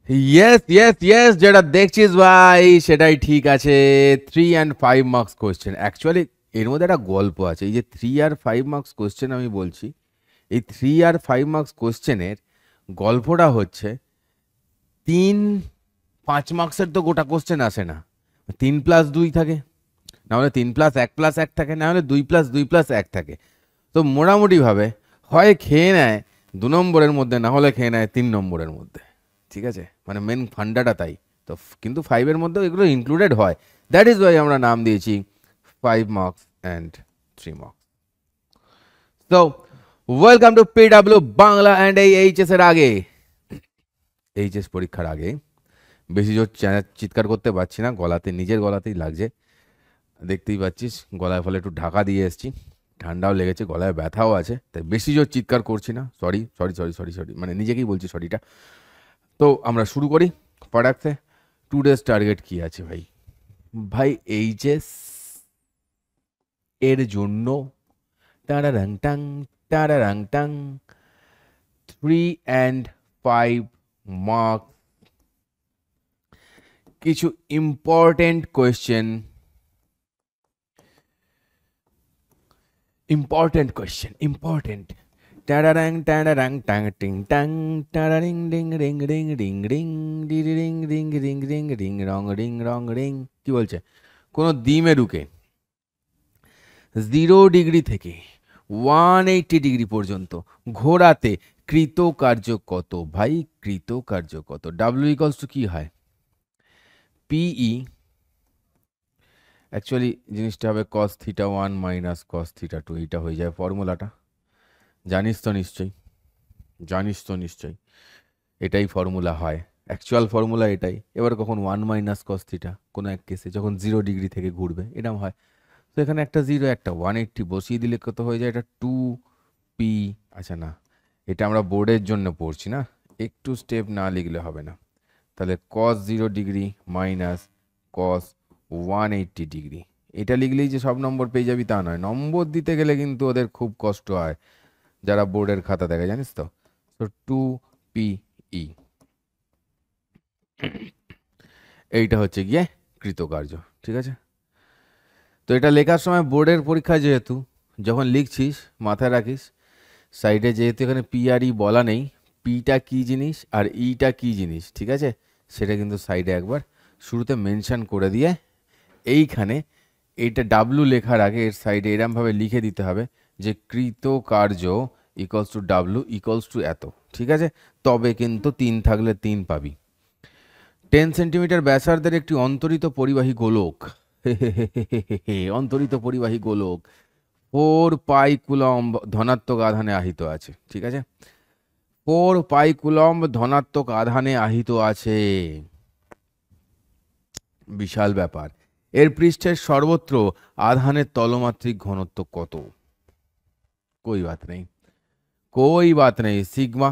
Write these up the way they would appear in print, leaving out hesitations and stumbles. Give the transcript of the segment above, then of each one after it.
Yes yes yes, যেটা দেখছিস ভাই সেটাই ঠিক আছে। 3 and 5 মার্কস কোয়েশ্চেন, অ্যাকচুয়ালি এর মধ্যে একটা গল্প আছে। এই যে 3 আর 5 মার্কস কোয়েশ্চেন আমি বলছি, এই 3 আর 5 মার্কস কোয়েশ্চেনের গল্পটা হচ্ছে 3 5 মার্কসের তো গোটা কোশ্চেন আসে না, 3+2 থাকে, না হলে 3+1+1 থাকে, না হলে 2+2+1 থাকে। তো মোটামুটি ভাবে হয় খেয়ে নেয় 2 নম্বরের মধ্যে, না হলে খেয়ে নেয় 3 নম্বরের মধ্যে। ঠিক আছে, মানে মেন ফান্ডাটা তাই। তো কিন্তু ফাইভের মধ্যেও এগুলো ইনক্লুডেড হয়। দ্যাট ইজ ওয়াই আমরা নাম দিয়েছি 5 মার্কস অ্যান্ড 3 মার্কস। তো welcome to PW Bangla. And এই এইচএস এর আগে, এইচএস পরীক্ষার আগে বেশি জোর চিৎকার করতে পারছি না, গলাতে নিজের গলাতেই লাগছে, দেখতেই পাচ্ছিস। গলায় ফলে একটু ঢাকা দিয়ে এসেছি, ঠান্ডাও লেগেছে, গলায় ব্যথাও আছে, তাই বেশি জোর চিৎকার করছি না। Sorry sorry sorry sorry sorry, মানে নিজেকেই বলছি সরিটা। তো আমরা শুরু করি প্রোডাক্টে। টু ডেজ টার্গেট কি আছে ভাই? ভাই এইচএস এর জন্য টারারাং টাং টারারাং টাং 3 and 5 মার্ক কিছু important question, important question, important. টারারাং টারারাং টাং টিং টাং টারারিং ডিং রিং রিং রিং রিং ডিরি রিং রিং রিং রিং রিং রং রিং। কি বলছে? কোনো দ্বিমেরুকে 0 ডিগ্রি থেকে 180 ডিগ্রি পর্যন্ত ঘোরাতে কৃতকার্য কত? ভাই কৃতকার্য কত? ডাব্লিউ ইকলস টু কি হয়? পিই, অ্যাকচুয়ালি জিনিসটা হবে cos θ1 মাইনাস cos θ2, এইটা হয়ে যায় ফর্মুলাটা। জানিস তো নিশ্চয়ই, জানিস তো নিশ্চয়ই এটাই ফর্মুলা হয়, অ্যাকচুয়াল ফর্মুলা এটাই। এবার কখন 1 - cos θ, কোনো এক কেসে যখন 0 ডিগ্রি থেকে ঘুরবে এরম হয়। তো এখানে একটা 0 একটা 180 বসিয়ে দিলে কত হয়ে যায়? এটা 2p। আচ্ছা না, এটা আমরা বোর্ডের জন্য পড়ছি না, একটু স্টেপ না লিখলে হবে না। তাহলে cos 0 degree minus cos 180 degree, এটা লিখলেই যে সব নম্বর পেয়ে যাবি তা নয়, নম্বর দিতে গেলে কিন্তু ওদের খুব কষ্ট হয় যারা বোর্ডের খাতা দেখে, জানিস তো। তো 2pe, এইটা হচ্ছে গিয়ে কৃতকার্য। ঠিক আছে, তো এটা লেখার সময় বোর্ডের পরীক্ষা যেহেতু, যখন লিখছিস মাথায় রাখিস সাইডে যেহেতু এখানে পি আর ই বলা নেই, পিটা কি জিনিস আর ইটা কি জিনিস, ঠিক আছে, সেটা কিন্তু সাইডে একবার শুরুতে মেনশন করে দিয়ে এইখানে এইটা ডাব্লু লেখার আগে এর সাইডে এরমভাবে লিখে দিতে হবে যে কৃতকার্য equals to W equals to এত। ঠিক আছে, তবে কিন্তু 3 থাকলে 3 পাবি। 10 সেন্টিমিটার ব্যাসার্ধের একটি অন্তরিত পরিবাহী গোলক, অন্তরিত পরিবাহী গোলক 4 পাই কুলম্ব ধনাত্মক আধানে আহিত আছে। ঠিক আছে, 4 পাই কুলম্ব ধনাত্মক আধানে আহিত আছে, বিশাল ব্যাপার। এর পৃষ্ঠের সর্বত্র আধানের তলমাত্রিক ঘনত্ব কত? কই বাত নেই, কই বাত নেই, সিগমা।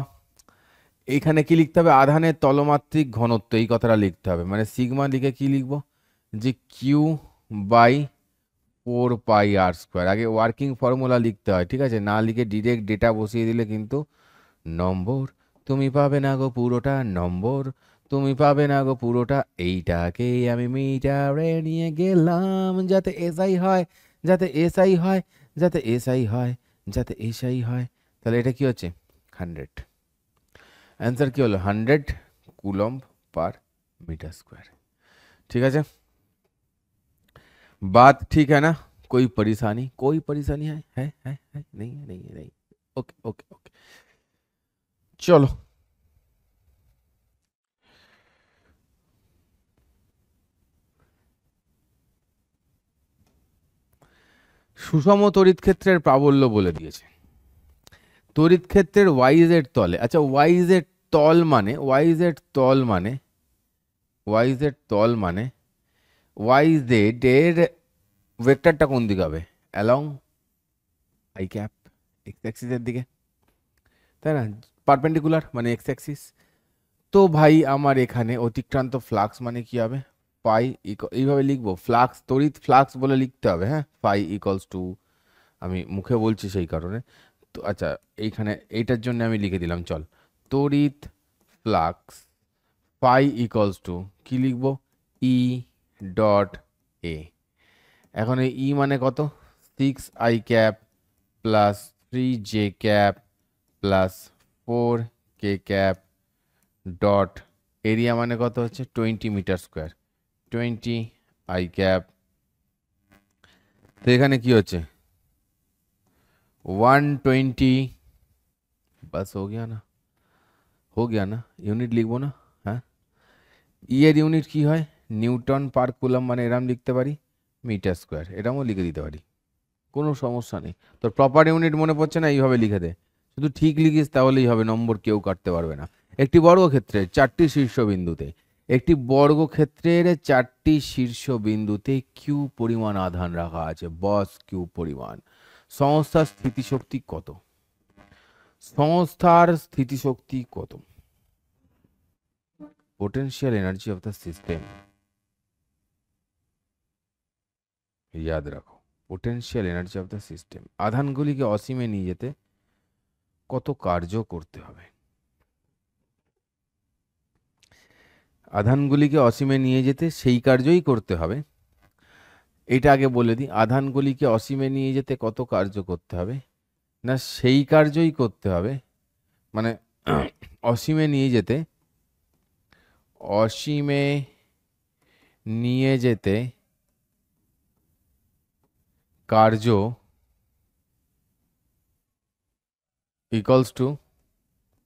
এখানে কি লিখতে হবে? আধানের তলমাত্রিক ঘনত্ব, এই কথাটা লিখতে হবে। মানে সিগমা লিখে কি লিখবো? যে Q/4πr²। আগে ওয়ার্কিং ফর্মুলা লিখতে হয়, ঠিক আছে, না লিখে ডিরেক্ট ডেটা বসিয়ে দিলে কিন্তু নম্বর তুমি পাবে না গো পুরোটা, নম্বর তুমি পাবে না গো পুরোটা। এইটাকে আমি মিটারে নিয়ে গেলাম যাতে এসআই হয়, যাতে এসআই হয়, যাতে এসআই হয়, যাতে এসআই হয়। তাহলে এটা কি হচ্ছে? 100। অ্যান্সার কি হলো? 100 কুলম্ব/মিটার স্কোয়ার। ঠিক আছে, बात ठीक है ना? कोई परेशानी, कोई परेशानी है? नहीं है, नहीं है, नहीं। ओके ओके ओके, চলো। সুষম তড়িৎ ক্ষেত্রের প্রাবল্য বলে দিয়েছে। তড়িৎ ক্ষেত্রের ওয়াইজের তলে, আচ্ছা ওয়াইজের তল মানে, ওয়াইজের তল মানে, ওয়াইজের তল মানে ওয়াইজেড এর ভেক্টরটা কোন দিকে হবে? অ্যালং আই ক্যাপ, এক্স অ্যাক্সিসের দিকে, তাই না? পারপেন্ডিকুলার মানে এক্স অ্যাক্সিস। তো ভাই আমার এখানে অতিক্রান্ত ফ্লাক্স মানে কি হবে? ফাই এইভাবে লিখবো, ফ্লাক্স তড়িৎ ফ্লাক্স বলে লিখতে হবে, হ্যাঁ, ফাই ইকলস টু, আমি মুখে বলছি সেই কারণে। তো আচ্ছা এইখানে এইটার জন্য আমি লিখে দিলাম, চল, তড়িৎ ফ্লাক্স ফাই ইকুয়ালস টু কি লিখবো, ই ডট এ। এখন এই ই মানে কত, 6i cap plus 3j cap plus 4k cap dot area মানে কত হচ্ছে 20 মিটার স্কোয়ার, 20i ক্যাপ। তো এখানে কি হচ্ছে 120, बस हो गया ना, ইউনিট লিখবো না, হ্যাঁ। ই এর ইউনিট কি হয়, নিউটন পার কুলম, মানে এরম লিখতে পারি, মিটার স্কোয়ার, এরমও লিখে দিতে পারি, কোনো সমস্যা নেই। তোর প্রপার ইউনিট মনে পড়ছে না, এইভাবে লিখে দে, শুধু ঠিক লিখিস তাহলেই হবে, নম্বর কেউ কাটতে পারবে না। একটি বর্গক্ষেত্রের 4টি শীর্ষবিন্দুতে, একটি বর্গক্ষেত্রের 4টি শীর্ষবিন্দুতে কিউ পরিমাণ আধান রাখা আছে, বস কিউ পরিমাণ। সংস্থার স্থিতিশক্তি কত, সংস্থার স্থিতিশক্তি কত, potential energy of the system, याद রাখো, potential energy of the system. আধানগুলিকে অসীমে নিয়ে যেতে কত কার্য করতে হবে, আধানগুলিকে অসীমে নিয়ে যেতে সেই কার্যই করতে হবে। এটা আগে বলে দিই, আধানগুলিকে অসীমে নিয়ে যেতে কত কার্য করতে হবে, না সেই কার্যই করতে হবে, মানে অসীমে নিয়ে যেতে, অসীমে নিয়ে যেতে কার্য इक्वल्स टू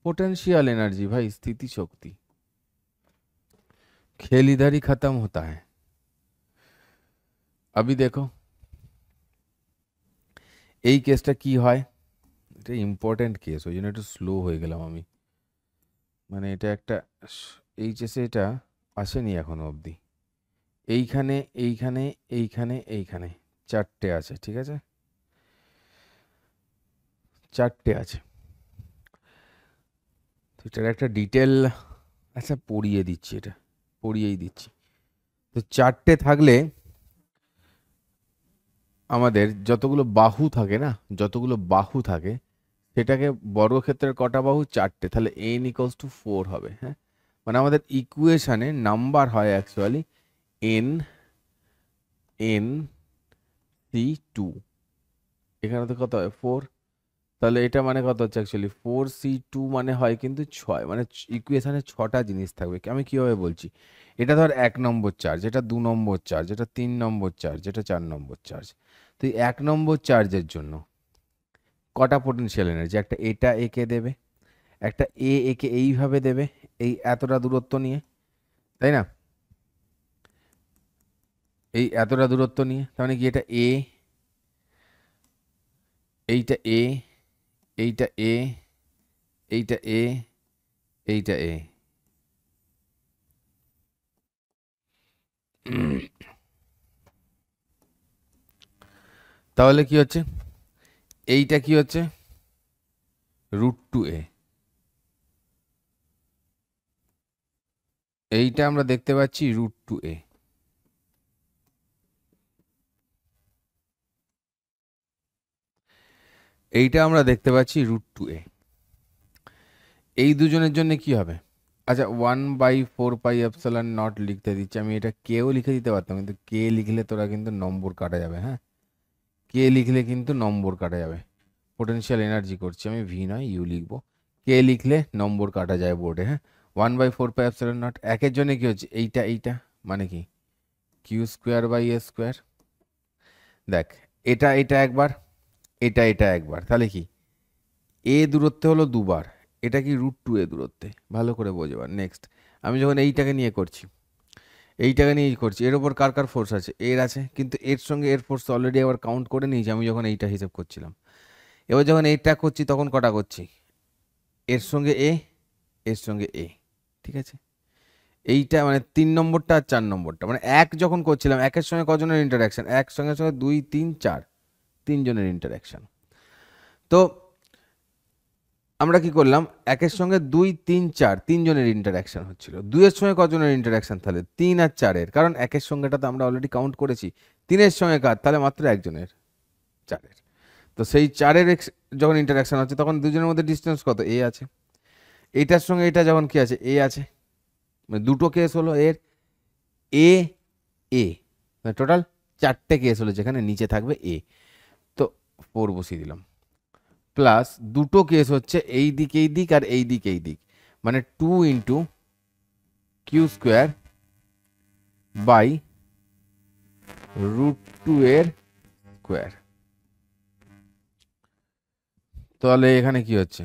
पोटेंशियल एनर्जी, भाई स्थिति शक्ति। खेल इधर ही खत्म होता है। अभी देखो এই কেসটা কি হয়, এটা ইম্পর্টেন্ট কেস, ওই জন্য একটু স্লো হয়ে গেলাম আমি, মানে এটা একটা এইচএসে এটা আসেনি এখনো অবধি। এইখানে এইখানে এইখানে এইখানে 4টে আছে, ঠিক আছে, 4টে আছে। এটার একটা ডিটেল, আচ্ছা পড়িয়ে দিচ্ছি, এটা পড়িয়েই দিচ্ছি। তো 4টে থাকলে আমাদের যতগুলো বাহু থাকে না, যতগুলো বাহু থাকে সেটাকে বর্গক্ষেত্রের কটা বাহু, 4টে, তাহলে n ইকুয়ালস টু 4 হবে, হ্যাঁ। মানে আমাদের ইকুয়েশনে নাম্বার হয় অ্যাকচুয়ালি n n c2, এখানে তো কত হয় 4, তাহলে এটা মানে কত হচ্ছে অ্যাকচুয়ালি 4c2 মানে হয় কিন্তু 6, মানে ইকুয়েশনে 6টা জিনিস থাকবে। আমি কিভাবে বলছি, এটা ধর 1 নম্বর চার্জ, এটা 2 নম্বর চার্জ, এটা 3 নম্বর চার্জ, এটা 4 নম্বর চার্জ। তো এই 1 নম্বর চার্জের জন্য কটা পোটেনশিয়াল এনার্জি, একটা এটা একে দেবে, একটা একে এইভাবে দেবে, এই এতটা দূরত্ব নিয়ে, তাই না, এই এতটা দূরত্ব নিয়ে, তার মানে কি এটা এ, এইটা এ, এইটা এ, এইটা এ, এইটা এ। তাহলে কি হচ্ছে, এইটা কি হচ্ছে √2a, এইটা আমরা দেখতে পাচ্ছি √2a। এইটা আমরা দেখতে পাচ্ছি √2a। এই দুজনের জন্য কি হবে, আচ্ছা 1/4πε0 লিখতে দিচ্ছি আমি, এটা কেও লিখে দিতে পারতাম, কিন্তু কে লিখলে তোরা কিন্তু নম্বর কাটা যাবে, হ্যাঁ, কে লিখলে কিন্তু নম্বর কাটা যাবে। পোটেনশিয়াল এনার্জি করছি আমি, ভি নয় ইউ লিখবো, কে লিখলে নম্বর কাটা যায় বোর্ডে, হ্যাঁ। 1/4πε0, একের জন্য কি হচ্ছে, এইটা এইটা মানে কি q²/a²। দেখ এটা এটা একবার, এটা এটা একবার, তাহলে কি এ দূরত্বে হলো দুবার, এটা কি √2a দূরত্বে, ভালো করে বোঝবার। নেক্সট আমি যখন এইটাকে নিয়ে করছি, এইটাকে নিয়ে করছি, এর ওপর কার কার ফোর্স আছে, এর আছে, কিন্তু এর সঙ্গে এর ফোর্স অলরেডি একবার কাউন্ট করে নিয়েছি আমি যখন এইটা হিসাব করছিলাম। এবার যখন এইটা করছি তখন কটা করছি, এর সঙ্গে এ, এর সঙ্গে এ, ঠিক আছে। এইটা মানে 3 নম্বরটা আর 4 নম্বরটা, মানে এক যখন করছিলাম, একের সঙ্গে কজনের ইন্টারাকশন, এক সঙ্গে সঙ্গে 2 3 4, 3 জনের ইন্টারাকশন। তো আমরা কি করলাম, একের সঙ্গে 2 3 4 3 জনের ইন্টারাকশন হচ্ছিল, 2 এর সঙ্গে কজনের ইন্টারাকশন, তাহলে 3 আর 4 কারণ একের সঙ্গেটা তো আমরা অলরেডি কাউন্ট করেছি, 3 এর সঙ্গে কার, তাহলে মাত্র একজনের, 4। তো সেই 4 যখন ইন্টারাকশন হচ্ছে তখন দুজনের মধ্যে ডিস্টেন্স কত, এ আছে, এইটার সঙ্গে এটা যখন কি আছে, এ আছে, মানে দুটো কেস হলো এর, এ এ টোটাল 4টে কেস হলো যেখানে নিচে থাকবে এ। তো 4 বসিয়ে দিলাম, প্লাস দুটো কেস হচ্ছে এই দিক এই দিক আর এই দিক এই দিক, মানে 2 ইন্টু কিউ স্কোয়ার বাই √2 এর স্কোয়ার। তাহলে এখানে কি হচ্ছে,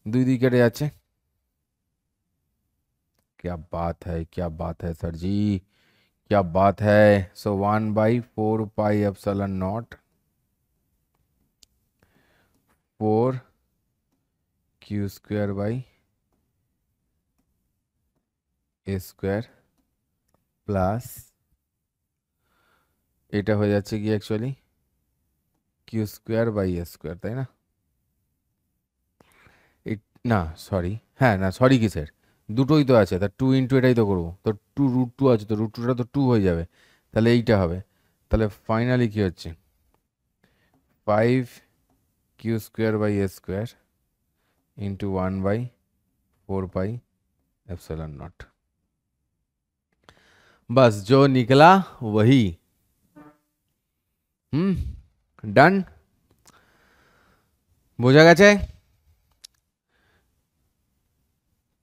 দুই দিক কেটে যাচ্ছে। क्या बात है, क्या बात है सर जी, क्या बात है। So 1/4πε0 4 q square by a square plus এটা হয়ে যাচ্ছে কি actually q square by a square, তাই না? না সরি, হ্যাঁ না সরি কিসের, দুটোই তো আছে, তা 2 ইন্টু এটাই তো করবো, তো 2√2 আছে, তো √2টা তো 2 হয়ে যাবে, তাহলে এইটা হবে। তাহলে ফাইনালি কি হচ্ছে 5 q square by a square into 1/4πε0। बस जो निकला वही। डन, বোঝা গেছে?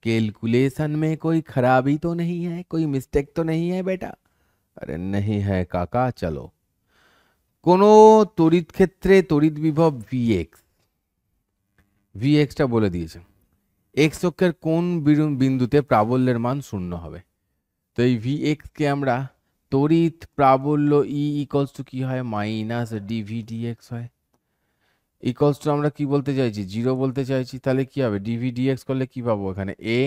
कैलकुलेशन में कोई खराबी तो नहीं है, कोई मिस्टेक तो नहीं है बेटा? अरे नहीं है काका। चलो, কোনো তড়িৎ ক্ষেত্রে তড়িৎ বিভব Vx, Vxটা বলে দিয়েছে এক্স অক্ষের কোন বিন্দুতে প্রাবল্যের মান শূন্য হবে। তো এই Vx কে আমরা তড়িৎ প্রাবল্য E ইকুয়ালস টু কি হয়, মাইনাস ডিভি ডিএক্স হয়। ইকুয়ালস টু আমরা কি বলতে চাইছি, 0 বলতে চাইছি, তাহলে কি হবে ডিভি ডিএক্স করলে কি পাবো এখানে a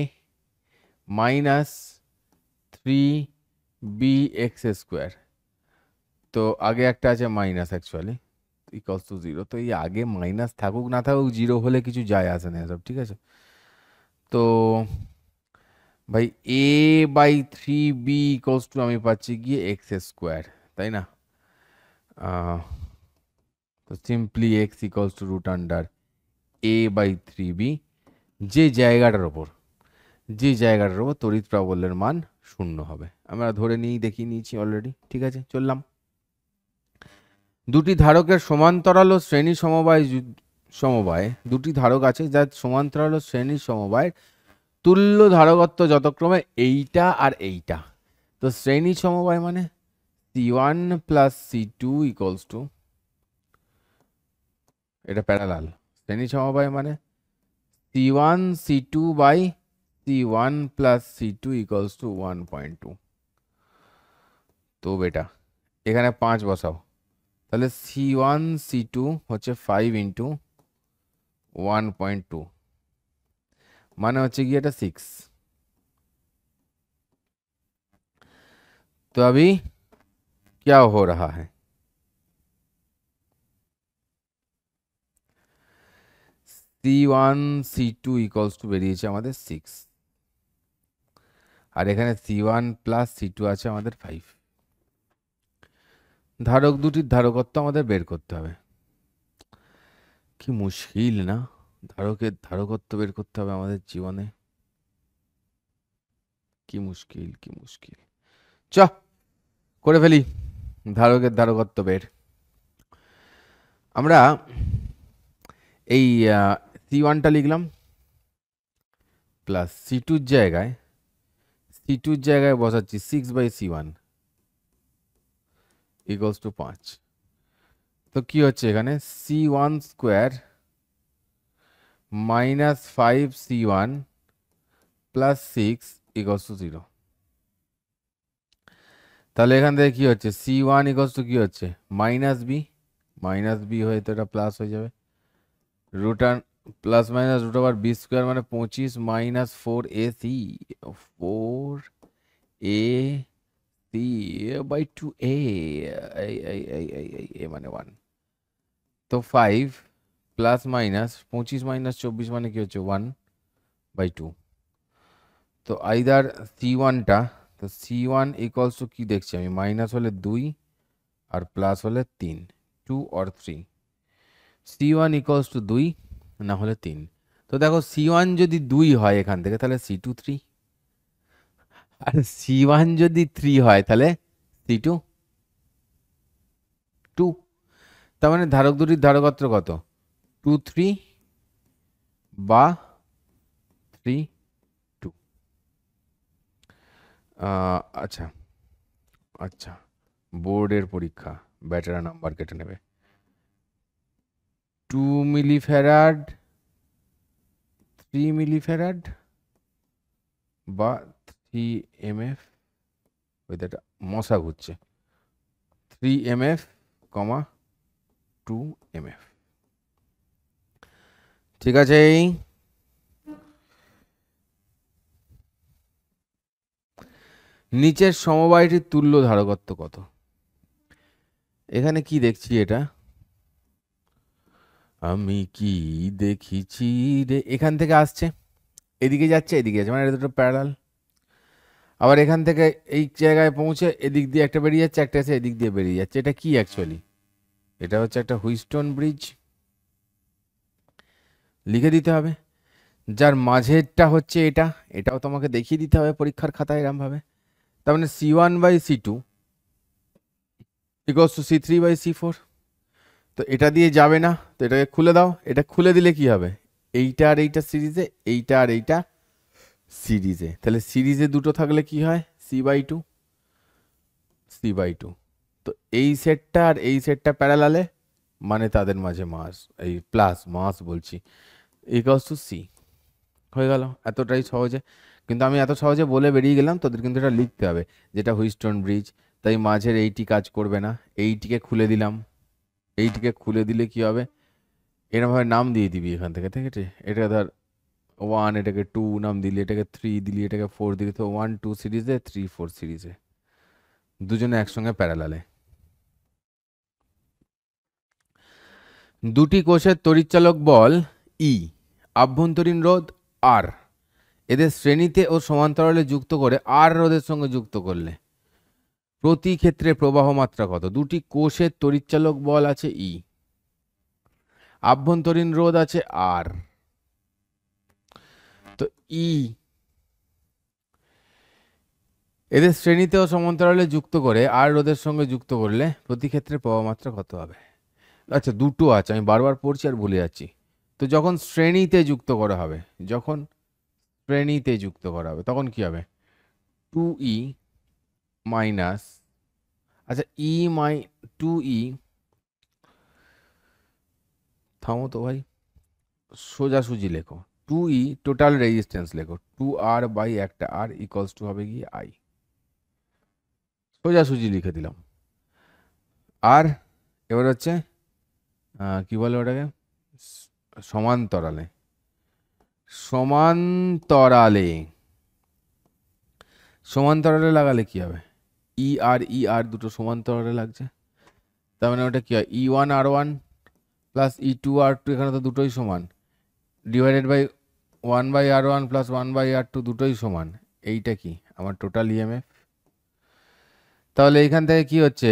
মাইনাস 3bx²। তো আগে একটা আছে মাইনাস অ্যাকচুয়ালি ইকুয়ালস টু 0, তো এই আগে মাইনাস থাকুক না থাকুক 0 হলে কিছু যায় আসে না সব ঠিক আছে। তো ভাই a/3b ইকুয়ালস টু আমি পাচ্ছি গিয়ে x², তাই না? তো simply x equals to √a/3b, যে জায়গাটার ওপর তড়িৎ প্রাবল্যের মান শূন্য হবে। আমরা ধরে দেখিয়ে নিয়েছি অলরেডি, ঠিক আছে চললাম। দুটি ধারকের সমান্তরাল ও শ্রেণী সমবায় দুটি ধারক আছে যার সমান্তরাল ও শ্রেণী সমবায় তুল্য ধারকত্ব যথাক্রমে এইটা আর এইটা। তো শ্রেণী সমবায় মানে C1 plus C2 equals to, এটা প্যারালাল। শ্রেণী সমবায় মানে C1 C2 by C1 plus C2 equals to 1.2। তো বেটা এখানে 5 বসাও, তাহলে C1 C2 হচ্ছে 5 ইন্টু 1.2 মানে হচ্ছে কি এটা 6। तो अभी क्या हो रहा है, C1 C2 ইকুয়ালস টু বেরিয়েছে আমাদের 6, আর এখানে C1 প্লাস C2 আছে আমাদের 5। ধারক দুটির ধারকত্ব আমাদের বের করতে হবে। কি মুশকিল না, ধারকের ধারকত্ব বের করতে হবে আমাদের জীবনে, কি মুশকিল কি মুশকিল। চ করে ফেলি ধারকের ধারকত্ব বের। আমরা এই C1টা লিখলাম প্লাস C2 জায়গায় বসাচ্ছি 6/C1 ইকুয়ালস টু 5। তো কি হচ্ছে এখানে C1 square minus 5C1 plus 6 equals to 0। তাহলে এখান থেকে কি হচ্ছে C1 ইকুয়ালস টু কি হচ্ছে মাইনাস বি হয়ে তো এটা প্লাস হয়ে যাবে, রুটান প্লাস মাইনাস √b² মানে 25 মাইনাস 4ac 4ac/2a a মানে 1। তো 5 প্লাস মাইনাস 25 মাইনাস 24 মানে কি হচ্ছে 1/2। তো আইদার C1টা, তো C1 ইকুয়ালস টু কি দেখছি আমি, মাইনাস হলে 2 আর প্লাস হলে 3, 2 or 3। C1 ইকুয়ালস টু 2 না হলে 3, তো দেখো C1 যদি 2 হয় এখান থেকে তাহলে C2 3, আর C1 যদি 3 হয় তাহলে C2 2। তার মানে ধারক দুটির ধারকত্ব কত? 2 3 বা 3 2। আচ্ছা আচ্ছা, বোর্ডের পরীক্ষা, ব্যাটারা নাম্বার কেটে নেবে। 2 মিলিফ্যারাড 3 মিলিফ্যারাড বা 3 mf, ওই একটা মশা ঘুরছে, 3 mf, 2 mf। ঠিক আছে, নিচের সমবায়টির তুল্য ধারকত্ব কত? এখানে কি দেখছি এটা, আমি কি দেখিছি রে, এখান থেকে আসছে এদিকে যাচ্ছে এদিকে যাচ্ছে, মানে এটা দুটো প্যারালাল। আবার এখান থেকে এই জায়গায় পৌঁছে এদিক দিয়ে একটা বেরিয়ে যাচ্ছে, একটা এসে এদিক দিয়ে বেরিয়ে যাচ্ছে। এটা কি অ্যাকচুয়ালি? এটা হচ্ছে একটা হুইস্টন ব্রিজ, লিখে দিতে হবে। যার মাঝেরটা হচ্ছে এটা, এটাও তোমাকে দেখিয়ে দিতে হবে পরীক্ষার খাতায় এরম ভাবে। তার মানে C1/C2 ইকুয়ালস টু C3/C4। তো এটা দিয়ে যাবে না, তো এটাকে খুলে দাও। এটা খুলে দিলে কি হবে? এইটা আর এইটা সিরিজে, এইটা আর এইটা সিরিজে। তাহলে সিরিজে দুটো থাকলে কি হয়? C/2, C/2। তো এই সেটটা আর এই সেটটা প্যারালালে, মানে তাদের মাঝে মাস, এই প্লাস মাস বলছি, ইকুয়ালস টু C। হয়ে গেল, এতটাই সহজে। কিন্তু আমি এত সহজে বলে বেরিয়ে গেলাম, তোদের কিন্তু এটা লিখতে হবে, যেটা হুইস্টন ব্রিজ। তাই মাঝের এইটি কাজ করবে না, এইটিকে খুলে দিলাম। এইটিকে খুলে দিলে কি হবে? এরকমভাবে নাম দিয়ে দিবি এখান থেকে, ঠিক আছে? এটা ধর 1, এটাকে 2 নাম দিলি, এটাকে 3 দিলি, এটাকে 4 দিলি। তো 1 2 সিরিজে, 3 4 সিরিজে, দুজনে একসঙ্গে প্যারালালে। দুটি কোষের তড়িৎচালক বল E, আভ্যন্তরীণ রোধ R, এদের শ্রেণীতে ও সমান্তরালে যুক্ত করে R রোধের সঙ্গে যুক্ত করলে প্রতি ক্ষেত্রে প্রবাহ মাত্রা কত? দুটি কোষের তড়িৎচালক বল আছে E, আভ্যন্তরীণ রোধ আছে R। তো E, এদের শ্রেণীতে ও সমান্তরালে যুক্ত করে আর রোধের সঙ্গে যুক্ত করলে প্রতি ক্ষেত্রে প্রবাহ মাত্রা কত হবে? আচ্ছা, দুটো আছে, আমি বারবার পড়ছি আর ভুলে যাচ্ছি। তো যখন শ্রেণীতে যুক্ত করা হবে, যখন শ্রেণীতে যুক্ত করা হবে তখন কি হবে? 2E মাইনাস, আচ্ছা E 2E, থামো তো ভাই, সোজাসুজি লেখো। 2E টোটাল রেজিস্ট্যান্স লেখো, 2R বাই একটা R ইকুয়ালস টু হবে গিয়ে I। সোজাসুজি লিখে দিলাম। আর এবার হচ্ছে কি বলে ওটাকে, সমান্তরালে। সমান্তরালে, সমান্তরালে লাগালে কি হবে? ই আর দুটো সমান্তরালে লাগছে, তার মানে ওটা কি হয়? E1R1 প্লাস E2R2, এখানে তো দুটোই সমান, divided by 1/R1 plus 1/R2, দুটোই সমান। এইটা কি আমার টোটাল ইএমএফ। তাহলে এইখান থেকে কি হচ্ছে?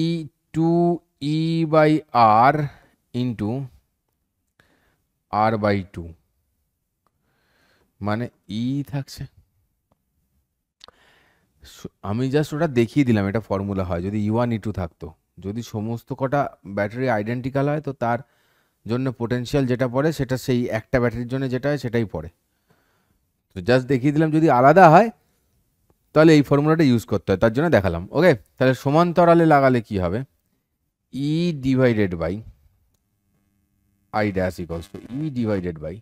E2E/R ইন্টু R/2, মানে ই থাকছে। আমি জাস্ট ওটা দেখিয়ে দিলাম, এটা ফর্মুলা হয় যদি E1 E2 থাকতো। যদি সমস্ত কটা ব্যাটারি আইডেন্টিক্যাল হয় তো তার জন্য পোটেনশিয়াল যেটা পড়ে সেটা সেই একটা ব্যাটারির জন্য যেটা হয় সেটাই পড়ে। তো জাস্ট দেখিয়ে দিলাম, যদি আলাদা হয় তাহলে এই ফর্মুলাটা ইউজ করতে হয়, তার জন্য দেখালাম। ওকে, তাহলে সমান্তরালে লাগালে কি হবে? E divided by I dash equals to E divided by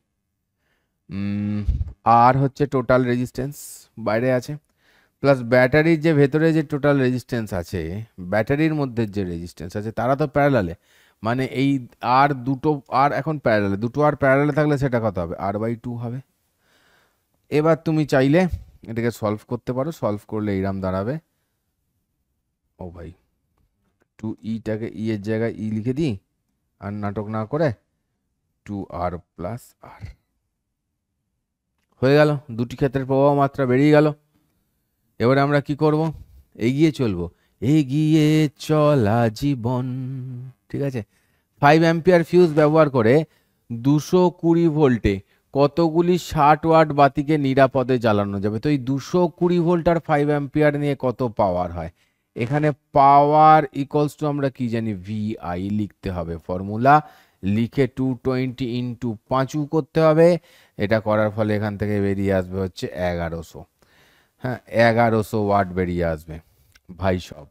R হচ্ছে টোটাল রেজিস্ট্যান্স বাইরে আছে, প্লাস ব্যাটারির যে ভেতরে যে টোটাল রেজিস্ট্যান্স আছে, ব্যাটারির মধ্যে যে রেজিস্ট্যান্স আছে তারা তো প্যারালালে, মানে এই আর দুটো আর এখন প্যারালালে, দুটো আর প্যারালালে থাকলে সেটা কত হবে? R/2 হবে। এবার তুমি চাইলে এটাকে সলভ করতে পারো, সলভ করলে এইরাম দাঁড়াবে। ও ভাই, 2E-টাকে ই এর জায়গায় ই লিখে দিই, আর নাটক না করে 2R প্লাস আর হয়ে গেল। দুটি ক্ষেত্রের প্রবাহ মাত্রা বেরিয়ে গেল। এবারে আমরা কি করব? এগিয়ে চলবো, এগিয়ে চলা জীবন, ঠিক আছে? 5 অ্যাম্পিয়ার ফিউজ ব্যবহার করে 220 ভোল্টে কতগুলি 60 ওয়াট বাতিকে নিরাপদে জ্বালানো যাবে? তো এই 220 ভোল্ট আর 5 অ্যাম্পিয়ার নিয়ে কত পাওয়ার হয়? এখানে পাওয়ার ইকুয়ালস টু আমরা কি জানি, VI লিখতে হবে। ফর্মুলা লিখে 220 ইন্টু 5 করতে হবে। এটা করার ফলে এখান থেকে বেরিয়ে আসবে হচ্ছে 1100। হ্যাঁ, 1100 ওয়াট বেরিয়ে আসবে ভাই সব।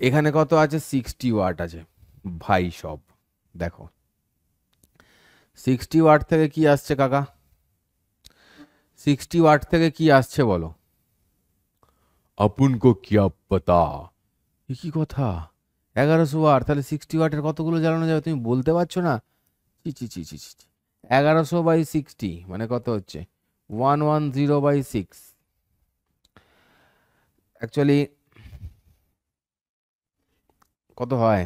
এখানে কত আছে? 60 ওয়াট আছে ভাই সব। দেখো 60 ওয়াট থেকে কি আসছে কাকা? 60 ওয়াট থেকে কি আসছে বলো? আপুনকো কিয়া পাতা। কি কথা, 1100 ওয়াট, তাহলে 60 ওয়াটের কতগুলো জ্বালানো যাবে তুমি বলতে পারছো না? চি চি চি চি চি 1100/60 মানে কত হচ্ছে? 110/6। অ্যাকচুয়ালি কত হয়?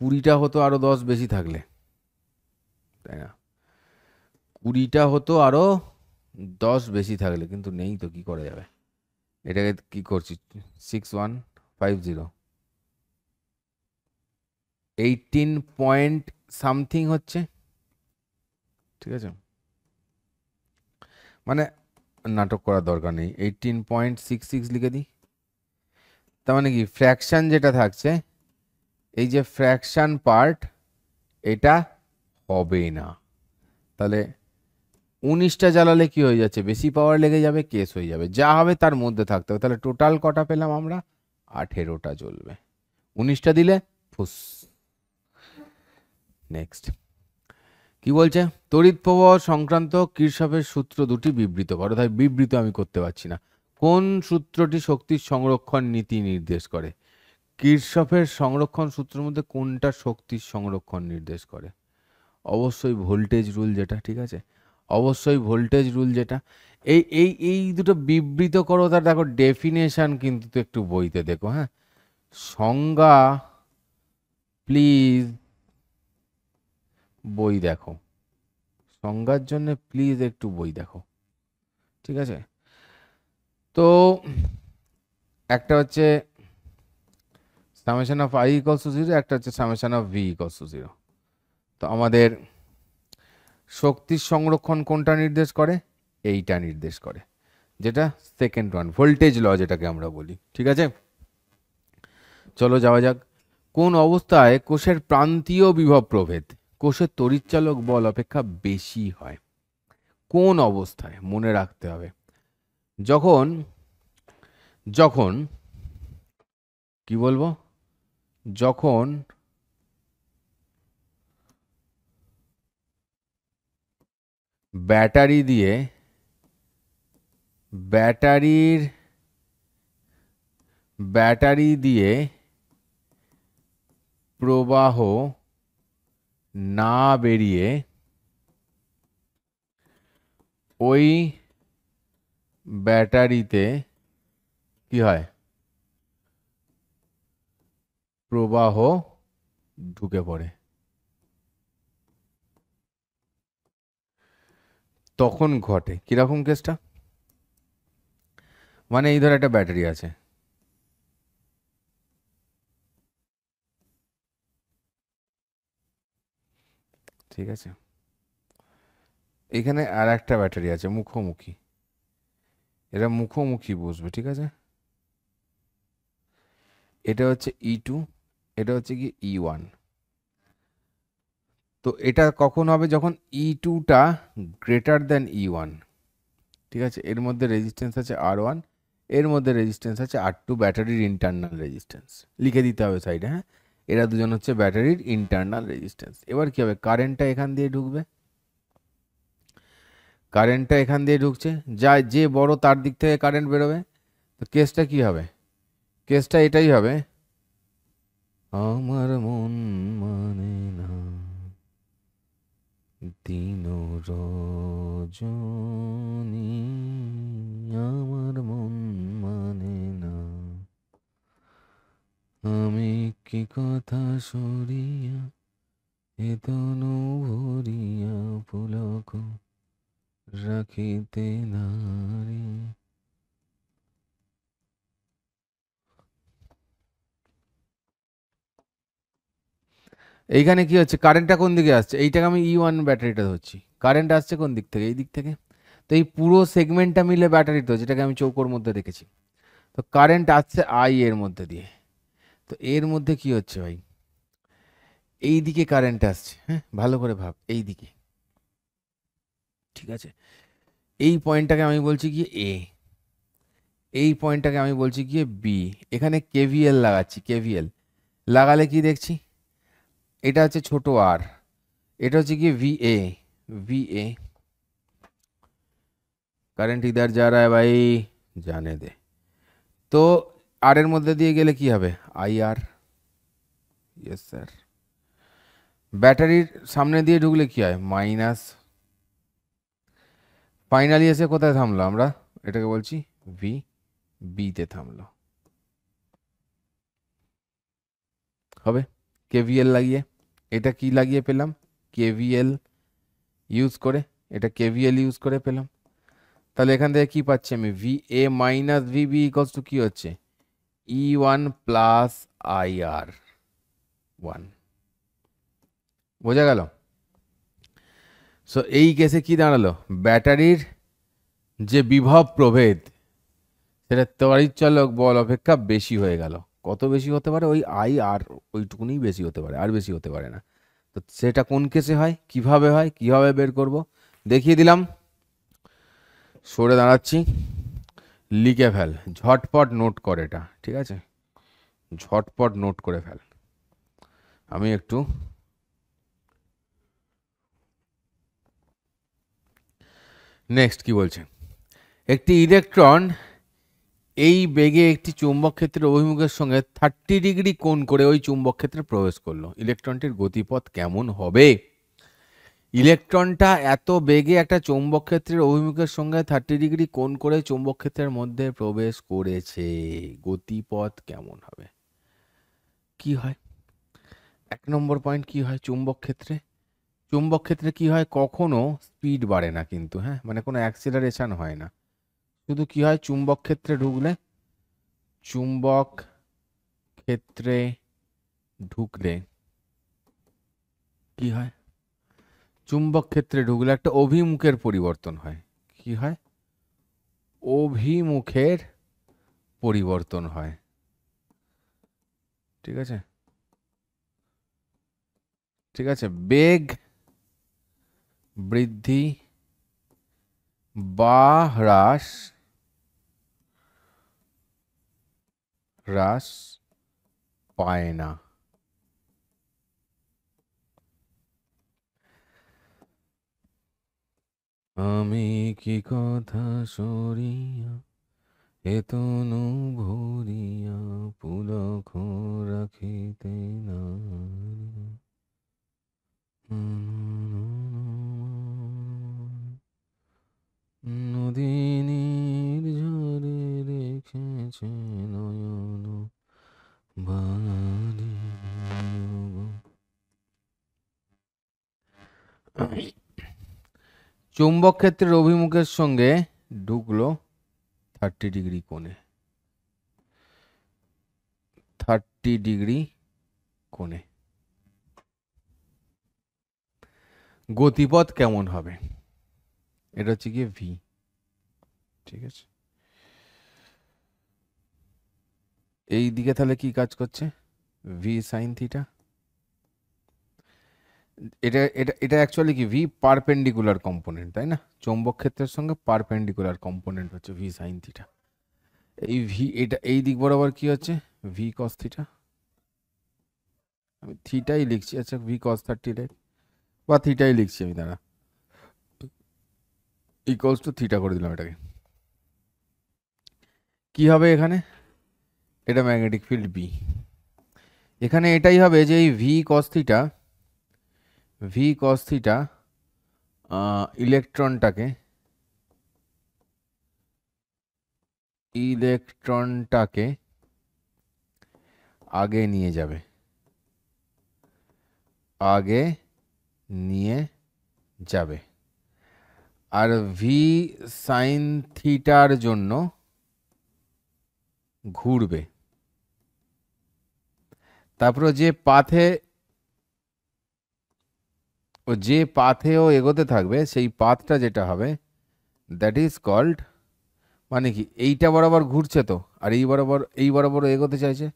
20টা হতো আরো 10 বেশি থাকলে, তাই না? 20টা হতো আরো 10 বেশি থাকলে, কিন্তু নেই তো কি করা যাবে? এটাকে কি করছি? 6150 18 পয়েন্ট সামথিং হচ্ছে, ঠিক আছে? মানে নাটক করার দরকার নেই, 18.66 লিখে দিই। তার মানে কি, ফ্র্যাকশন যেটা থাকছে, এই যে ফ্র্যাকশন পার্ট, এটা হবে না। তাহলে 19টা জ্বালালে কি হয়ে যাচ্ছে? বেশি পাওয়ার লেগে যাবে, কেস হয়ে যাবে। যা হবে তার মধ্যে থাকতে হবে। তাহলে টোটাল কটা পেলাম আমরা? 18টা জ্বলবে। 19টা দিলে ফুস। নেক্সট কি বলছে? তড়িৎ প্রবাহ সংক্রান্ত কিরশফের সূত্র দুটি বিবৃত করো। তাই বিবৃত আমি করতে পারছি না। কোন সূত্রটি শক্তির সংরক্ষণ নীতি নির্দেশ করে? কিরশফের সংরক্ষণ সূত্রের মধ্যে কোনটা শক্তির সংরক্ষণ নির্দেশ করে? অবশ্যই ভোল্টেজ রুল, যেটা, ঠিক আছে, অবশ্যই ভোল্টেজ রুল যেটা। এই এই এই দুটো বিবৃত করো। তার দেখো ডেফিনেশন কিন্তু তো একটু বইতে দেখো। হ্যাঁ, সংজ্ঞা প্লিজ বই দেখো, সংজ্ঞার জন্য প্লিজ একটু বই দেখো, ঠিক আছে? তো একটা হচ্ছে summation of I equals to 0, একটা হচ্ছে summation of V equals to 0। তো আমাদের শক্তির সংরক্ষণ কোনটা নির্দেশ করে? এইটা নির্দেশ করে, যেটা সেকেন্ড ওয়ান, ভোল্টেজ ল যেটাকে আমরা বলি, ঠিক আছে? চলো যাওয়া যাক। কোন অবস্থায় কোষের প্রান্তীয় বিভব প্রভেদ কোষের তড়িৎচালক বল অপেক্ষা বেশি হয়? কোন অবস্থায়? মনে রাখতে হবে। যখন যখন কি বলবো, যখন ব্যাটারি দিয়ে ব্যাটারি দিয়ে প্রবাহ না বেরিয়ে ওই ব্যাটারিতে কি হয়? প্রবাহ ঢুকে পড়ে, তখন ঘটে কিরকম কেসটা? মানে এই ধর একটা ব্যাটারি আছে, ঠিক আছে, এখানে আর একটা ব্যাটারি আছে মুখোমুখি, এরা মুখোমুখি বসবে, ঠিক আছে? এটা হচ্ছে E2, এটা হচ্ছে কি E1। তো এটা কখন হবে? যখন E2টা গ্রেটার দেন E1, ঠিক আছে? এর মধ্যে রেজিস্ট্যান্স আছে R1, এর মধ্যে রেজিস্ট্যান্স আছে R2, ব্যাটারির ইন্টারনাল রেজিস্ট্যান্স লিখে দিতে হবে সাইডে। হ্যাঁ, এরা দুজন হচ্ছে ব্যাটারির ইন্টারনাল রেজিস্ট্যান্স। এবার কি হবে? কারেন্টটা এখান দিয়ে ঢুকবে, কারেন্টটা এখান দিয়ে ঢুকছে, যা যে বড় তার দিক থেকে কারেন্ট বেরোবে। তো কেসটা কি হবে? কেসটা এটাই হবে, আমার মন মানে না দিন রজনী, আমার মন মানে না, আমি কি কথা সরিয়া এ তনু ভরিয়া পুলক রাখিতে নারী। এইখানে কি হচ্ছে, কারেন্টটা কোন দিকে আসছে, এইটাকে আমি E1 ব্যাটারিটা ধরছি, কারেন্ট আসছে কোন দিক থেকে, এই দিক থেকে। তো এই পুরো সেগমেন্টটা মিলে ব্যাটারি, তো যেটাকে আমি চৌকোর মধ্যে রেখেছি। তো কারেন্ট আসছে I এর মধ্যে দিয়ে। তো এর মধ্যে কি হচ্ছে ভাই, এই দিকে কারেন্ট আসছে, হ্যাঁ ভালো করে ভাব, এই দিকে, ঠিক আছে। এই পয়েন্টটাকে আমি বলছি কি এ, এই পয়েন্টটাকে আমি বলছি কি বি। এখানে কেভিএল লাগাচ্ছি, কেভিএল লাগালে কি দেখছি, এটা হচ্ছে ছোট আর, এটা হচ্ছে কি VA, VA কারেন্ট ইধার যা রা ভাই জানে দে। তো আর এর মধ্যে দিয়ে গেলে কি হবে, IR, ইয়েস স্যার। ব্যাটারির সামনে দিয়ে ঢুকলে কি হয়, মাইনাস। ফাইনালি এসে কোথায় থামলো আমরা, এটাকে বলছি বি তে থামলো, হবে। কেভিএল লাগিয়ে, এটা কি লাগিয়ে পেলাম, কেভিএল ইউজ করে, এটা কেভিএল ইউজ করে পেলাম। তাহলে এখান থেকে কি পাচ্ছি আমি, VA minus VB equals to কি হচ্ছে, E1 প্লাস IR1। বোঝা গেল? সো এই কেসে কি দাঁড়ালো, ব্যাটারির যে বিভব প্রভেদ সেটা তড়িৎচালক বল অপেক্ষা বেশি হয়ে গেল। কত বেশি হতে পারে, ওই IR ওইটুকুনি বেশি হতে পারে, আর বেশি হতে পারে না। তো সেটা কোন কেসে হয়, কিভাবে হয়, কিভাবে বের করব দেখিয়ে দিলাম। সরে দাঁড়াচ্ছি, লিখে ফেল, ঝটপট নোট কর এটা, ঠিক আছে, ঝটপট নোট করে ফেল। আমি একটু নেক্সট কি বলছে, একটি ইলেকট্রন এই বেগে একটি চুম্বক ক্ষেত্রের অভিমুখের সঙ্গে 30 ডিগ্রি কোণ করে ওই চুম্বক ক্ষেত্রে প্রবেশ করলো, ইলেকট্রনটির গতিপথ কেমন হবে। ইলেকট্রনটা এত বেগে একটা চৌম্বক ক্ষেত্রের অভিমুখের সঙ্গে 30 ডিগ্রি কোণ করে চৌম্বক ক্ষেত্রের মধ্যে প্রবেশ করেছে, গতিপথ কেমন হবে। কি হয়, 1 নম্বর পয়েন্ট, কি হয় চুম্বক ক্ষেত্রে, চুম্বক ক্ষেত্রে কি হয়, কখনো স্পিড বাড়ে না কিন্তু, হ্যাঁ মানে কোনো অ্যাক্সিলারেশন হয় না, শুধু কি হয় চুম্বক ক্ষেত্রে ঢুকলে, চুম্বক ক্ষেত্রে ঢুকলে কি হয়, চুম্বক ক্ষেত্রে ঢুকলে একটা অভিমুখের পরিবর্তন হয়, কি হয়, অভিমুখের পরিবর্তন হয়, ঠিক আছে, ঠিক আছে। বেগ বৃদ্ধি বা হ্রাস, হ্রাস পায় না। আমি কি কথা সরিয়া এতনু ভরিয়া পুলক রাখিতে না, নদী নির্ঝরে রেখেছে নয়ন বাণী। চুম্বক ক্ষেত্রের অভিমুখের সঙ্গে ঢুকলো 30 ডিগ্রি কোণে, 30 ডিগ্রি কোণে, গতিপথ কেমন হবে, এটা হচ্ছে গিয়ে ভি, ঠিক আছে। এই দিকে তাহলে কি কাজ করছে, ভি সাইন থিটা, এটা এটা এটা অ্যাকচুয়ালি কি ভি পারপেন্ডিকুলার কম্পোনেন্ট, তাই না, চৌম্বক ক্ষেত্রের সঙ্গে পারপেন্ডিকুলার কম্পোনেন্ট হচ্ছে ভি সাইন থিটা। এই ভি, এটা এই দিক বরাবর কি হচ্ছে, ভি কস থিটা, আমি থিটাই লিখছি, আচ্ছা ভি কস 30 বা থিটাই লিখছি আমি, দাঁড়া, ইকুয়ালস টু থিটা করে দিলাম এটাকে। কি হবে এখানে, এটা ম্যাগনেটিক ফিল্ড বি, এখানে এটাই হবে যে এই V cos theta, V cos theta ইলেকট্রনটাকে, ইলেকট্রনটাকে আগে নিয়ে যাবে, আগে নিয়ে যাবে, আর ভি সাইন থিটার জন্য ঘুরবে। তারপরে যে পাথে ও যে পাথেও এগোতে থাকবে সেই পাথটা যেটা হবে দ্যাট ইজ কল্ড, মানে কি এইটা বরাবর ঘুরছে তো, আর এই বরাবর এগোতে চাইছে,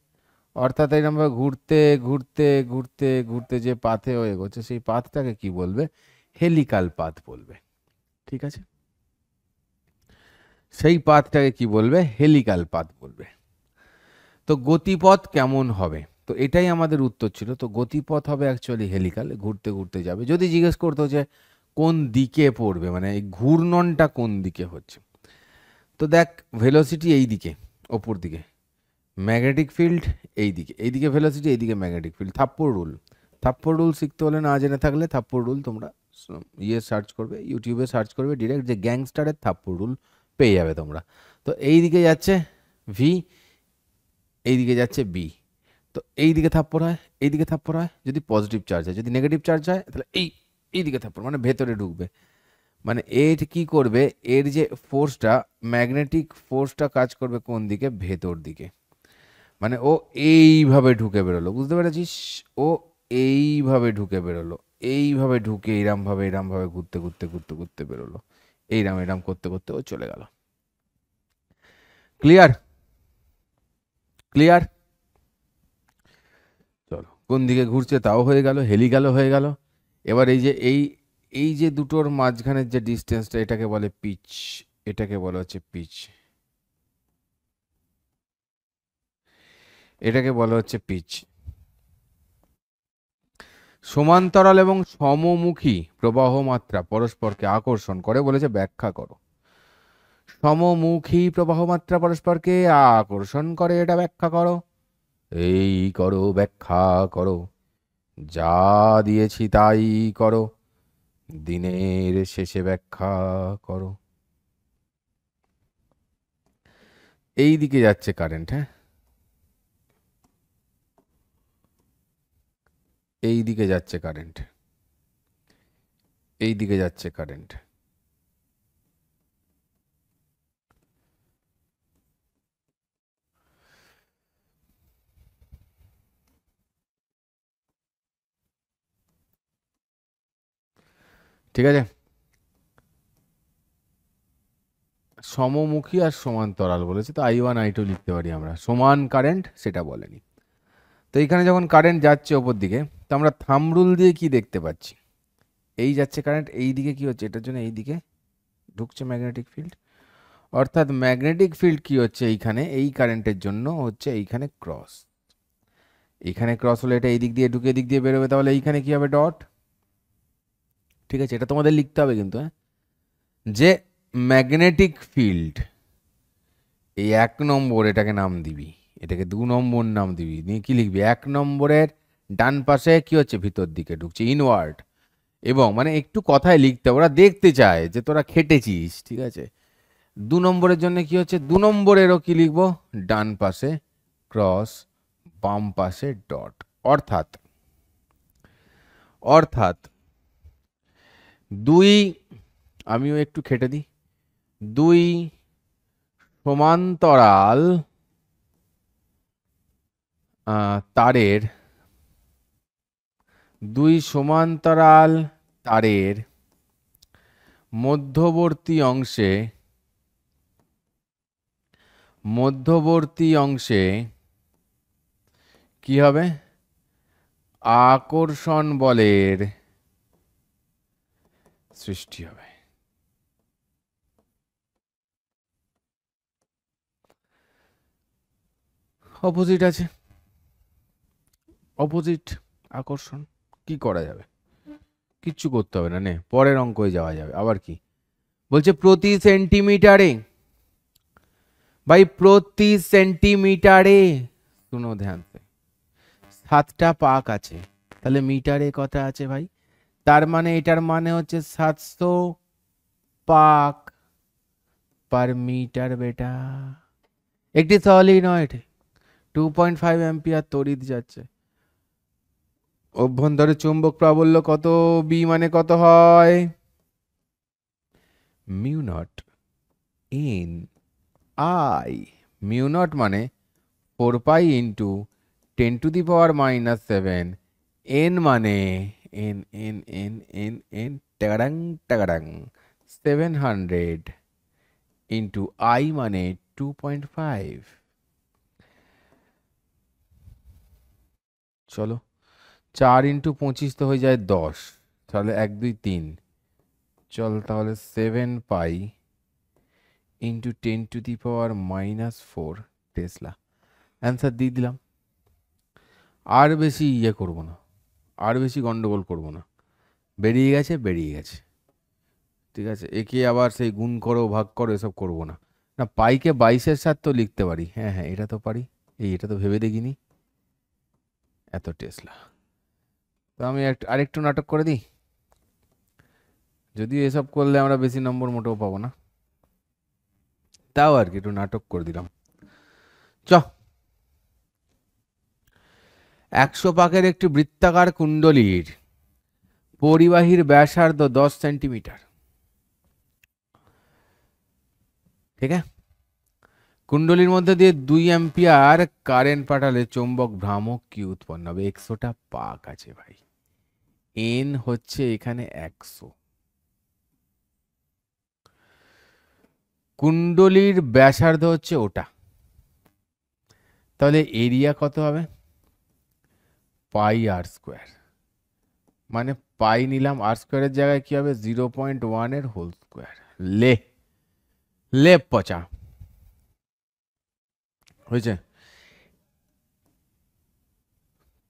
অর্থাৎ এই আমরা ঘুরতে ঘুরতে ঘুরতে ঘুরতে যে পাথেও এগোচ্ছে সেই পাথটাকে কি বলবে? হেলিকাল পাথ বলবে। ঠিক আছে, সেই পাথটাকে কি বলবে? হেলিকাল পাথ বলবে। তো গতিপথ কেমন হবে? তো এটাই আমাদের উত্তর ছিল। তো গতিপথ হবে অ্যাকচুয়ালি হেলিকাল, ঘুরতে ঘুরতে যাবে। যদি জিজ্ঞেস করতো যে কোন দিকে পড়বে, মানে এই ঘূর্ণনটা কোন দিকে হচ্ছে, তো দেখ ভেলোসিটি এই দিকে, ওপর দিকে, ম্যাগনেটিক ফিল্ড এই দিকে, এইদিকে ভেলোসিটি, এইদিকে ম্যাগনেটিক ফিল্ড। থাপ্পড় রুল, থাপ্পড় রুল শিখতে হলে না জেনে থাকলে থাপ্পড় রুল তোমরা সার্চ করবে, ইউটিউবে সার্চ করবে ডিরেক্ট, যে গ্যাংস্টারের থাপ্পড় রুল পেয়ে যাবে তোমরা। তো এই দিকে যাচ্ছে ভি, এইদিকে যাচ্ছে বি। তো এই দিকে থাপ্পড় হয়, এই দিকে থাপ্পড় হয় যদি পজিটিভ চার্জ হয়, যদি নেগেটিভ চার্জ হয় তাহলে এই দিকে থাপ্পড়, মানে ভেতরে ঢুকবে। মানে এর কি করবে, এর যে ফোর্সটা, ম্যাগনেটিক ফোর্সটা কাজ করবে কোন দিকে? ভেতর দিকে। মানে ও এইভাবে ঢুকে বেরোলো, বুঝতে পেরেছিস? ও এইভাবে ঢুকে বেরোলো, এইভাবে ঢুকে এইরাম ভাবে ঘুরতে ঘুরতে ঘুরতে ঘুরতে বেরোলো, এরাম করতে করতে ও চলে গেল। ক্লিয়ার? ক্লিয়ার? চলো, কোন দিকে ঘুরছে তাও হয়ে গেল, হেলিক্যাল হয়ে গেল। এবার এই যে দুটোর মাঝখানের যে ডিস্টেন্সটা, এটাকে বলে পিচ, এটাকে বলা হচ্ছে পিচ, এটাকে বলা হচ্ছে পিচ। সমান্তরাল এবং সমমুখী প্রবাহ মাত্রা পরস্পরকে আকর্ষণ করে বলেছে, ব্যাখ্যা করো। সমমুখী প্রবাহ মাত্রা পরস্পরকে আকর্ষণ করে, এটা ব্যাখ্যা করো। এই করো, ব্যাখ্যা করো, যা দিয়েছি তাই করো, দিনের শেষে ব্যাখ্যা করো। এই দিকে যাচ্ছে কারেন্ট, হ্যাঁ, এই দিকে যাচ্ছে কারেন্ট, এই দিকে যাচ্ছে কারেন্ট। ঠিক আছে, সমমুখী আর সমান্তরাল বলেছে, তো I1 I2 লিখতে পারি আমরা, সমান কারেন্ট সেটা বলেনি। তো এইখানে যখন কারেন্ট যাচ্ছে ওপর দিকে, তো আমরা থাম্ব রুল দিয়ে কি দেখতে পাচ্ছি? এই যাচ্ছে কারেন্ট, এই দিকে কি হচ্ছে? এটার জন্য এই দিকে ঢুকছে ম্যাগনেটিক ফিল্ড, অর্থাৎ ম্যাগনেটিক ফিল্ড কি হচ্ছে এইখানে, এই কারেন্টের জন্য হচ্ছে এইখানে ক্রস। এইখানে ক্রস হলে এটা এই দিক দিয়ে ঢুকে এদিক দিয়ে বেরোবে, তাহলে এইখানে কি হবে? ডট। ঠিক আছে, এটা তোমাদের লিখতে হবে কিন্তু, হ্যাঁ, যে ম্যাগনেটিক ফিল্ড এই 1 নম্বর, এটাকে নাম দিবি, এটাকে 2 নম্বর নাম দিবি, নিয়ে কি লিখবি? 1 নম্বরের ডান পাশে কি হচ্ছে? ভিতর দিকে ঢুকছে, ইনওয়ার্ড। এবং মানে একটু কথায় লিখতে হবে, ওরা দেখতে চায় যে তোরা খেটেছিস। ঠিক আছে, 2 নম্বরের জন্য কি হচ্ছে? 2 নম্বরেরও কি লিখবো? ডান পাশে ক্রস, বাম পাশে ডট। অর্থাৎ অর্থাৎ দুই, আমিও একটু খেটে দিই, দুই সমান্তরাল তারের, দুই সমান্তরাল তারের মধ্যবর্তী অংশে, মধ্যবর্তী অংশে কি হবে? আকর্ষণ বলের সৃষ্টি হবে। অপোজিট আছে, অপোজিট আকর্ষণ, কি করা যাবে? কিচ্ছু করতে হবে না, নে পরের অঙ্কে যাওয়া যাবে। আবার কি বলছে? প্রতি সেন্টিমিটারে, ভাই প্রতি সেন্টিমিটারে, শুনো ধ্যান, 7টা পাক আছে, তাহলে মিটারে কটা আছে ভাই? তার মানে এটার মানে হচ্ছে 700 পাক পার মিটার বেটা। একটি সলিনয়েড 2.5 অ্যাম্পিয়ার তড়িৎ যাচ্ছে, অভ্যন্তরে চুম্বক প্রাবল্য কত? বি মানে কত হয়? Mu not an I. Mu not মানে 4 পাই ইন্টু 10⁻⁻⁷, এন মানে n টাগাডাং টাগাডাং 700 ইন্টু I মানে 2.5। চলো 4 ইন্টু 25 তো হয়ে যায় 10, তাহলে 1 2 3, চল তাহলে 7 পাই ইন্টু 10⁻⁻⁴ টেসলা। অ্যান্সার দিয়ে দিলাম। আর বেশি ইয়ে করব না, আর বেশি গন্ডগোল করব না, বেরিয়ে গেছে বেরিয়ে গেছে। ঠিক আছে, একে আবার সেই গুণ করো ভাগ করো এসব করব না। না পাইকে 22-এর সাথে তো লিখতে পারি, হ্যাঁ হ্যাঁ এটা তো পারি, এটা তো ভেবে দেখিনি। এত টেসলা। তো আমি আরেকটু নাটক করে দিই, যদিও এসব করলে আমরা বেশি নম্বর মোটেও পাবো না, তাও আর কি একটু নাটক করে দিলাম। চ 100 পাকের একটি বৃত্তাকার কুণ্ডলীর পরিবাহীর ব্যাসার্ধ 10 সেন্টিমিটার। ঠিক আছে, কুণ্ডলীর মধ্যে দিয়ে 2 অ্যাম্পিয়ার কারেন্ট পাঠালে চৌম্বক ভ্রামক কি উৎপন্ন হবে? 100টা পাক আছে ভাই, এন হচ্ছে এখানে 100। কুণ্ডলীর ব্যাসার্ধ হচ্ছে ওটা, তাহলে এরিয়া কত হবে? পাই আর স্কোয়ার, মানে পাই নিলাম, আর স্কোয়ারের জায়গায় কি হবে? 0.1 এর হোল স্কোয়ার। লে লে পচা হয়েছে।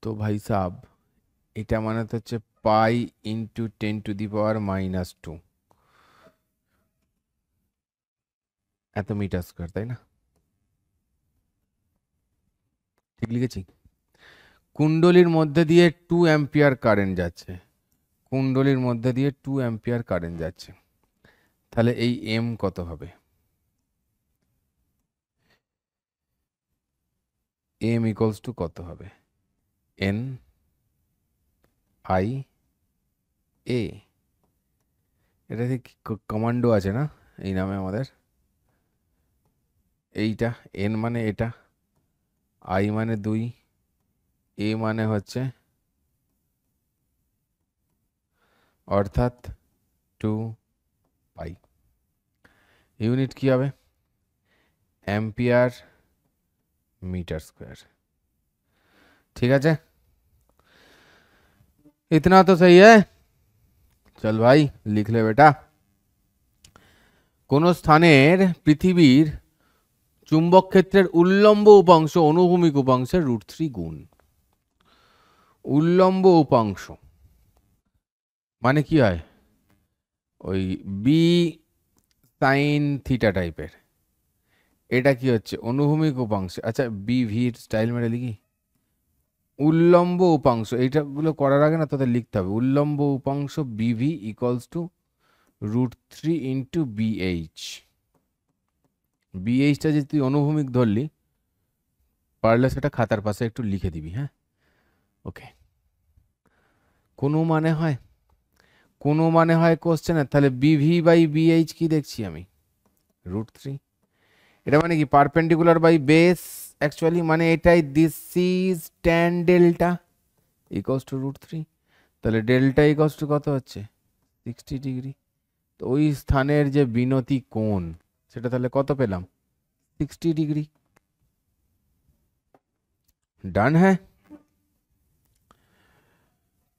তো ভাই সাব এটা মানে তো হচ্ছে পাই ইন্টু 10⁻⁻², এত মিটার স্কোয়ার, তাই না? ঠিক লিখেছি? কুণ্ডলীর মধ্যে দিয়ে 2 অ্যাম্পিয়ার কারেন্ট যাচ্ছে, কুণ্ডলীর মধ্যে দিয়ে 2 অ্যাম্পিয়ার কারেন্ট যাচ্ছে, তাহলে এই এম কত হবে? এম ইকুয়ালস টু কত হবে? N I A. এটা কমান্ডো আছে না এই নামে আমাদের? এইটা এন মানে এটা, আই মানে 2, এ মানে হচ্ছে অর্থাৎ 2 পাই। ইউনিট কি হবে? Ampere metre square. ठीक है, इतना तो सही है। चल भाई लिख ले बेटा। কোন স্থানের পৃথিবীর চুম্বক ক্ষেত্রের উল্লম্ব উপাংশ অনুভূমিক উপাংশের √3 গুণ। উল্লম্ব উপাংশ মানে কি হয়? ওই বি সাইন থিটা টাইপের। এটা কি হচ্ছে? অনুভূমিক উপাংশ। আচ্ছা বি ভির স্টাইল মেরে লিখি। উল্লম্ব উপাংশ, এইটাগুলো করার আগে না তোদের লিখতে হবে উল্লম্ব উপাংশ বিভি ইকুয়ালস টু √3 ইন্টু বিএইচ। বিএইচটা যদি তুই অনুভূমিক ধরলি, পারলে সেটা খাতার পাশে একটু লিখে দিবি, হ্যাঁ? ওকে। কোনো মানে হয়, কোনো মানে হয় কোশ্চেনের, তাহলে বিভি বাই বিএইচ কি দেখছি আমি? √3। এটা মানে কি? পারপেন্ডিকুলার বাই বেস, অ্যাকচুয়ালি মানে এটাই, this is tan delta equals to √3। তাহলে ডেল্টা ইকুয়ালস টু কত হচ্ছে? 60 ডিগ্রি। তো ওই স্থানের যে বিনতি কোণ সেটা তাহলে কত পেলাম? 60 ডিগ্রি। ডান হ্যাঁ।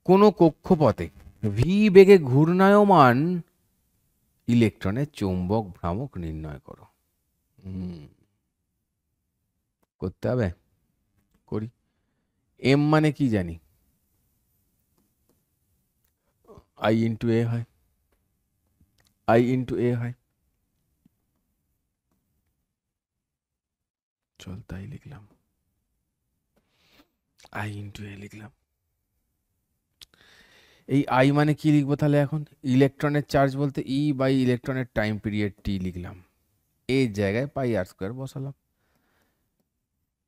কোন কক্ষপথে ভি বেগে ঘূর্ণায়মান ইলেকট্রনের চৌম্বক ভ্রামক নির্ণয় করো। করতে হবে, করি। এম মানে কি জানি? আই ইন্টু এ হয়, আই ইন্টু এ হয়। চল তাই লিখলাম, আই ইন্টু এ লিখলাম। এই আই মানে কি লিখবো তাহলে এখন? ইলেকট্রনের চার্জ বলতে ই বাই ইলেকট্রনের টাইম পিরিয়ড টি লিখলাম, এই জায়গায় পাই আর স্কোয়ার বসালাম।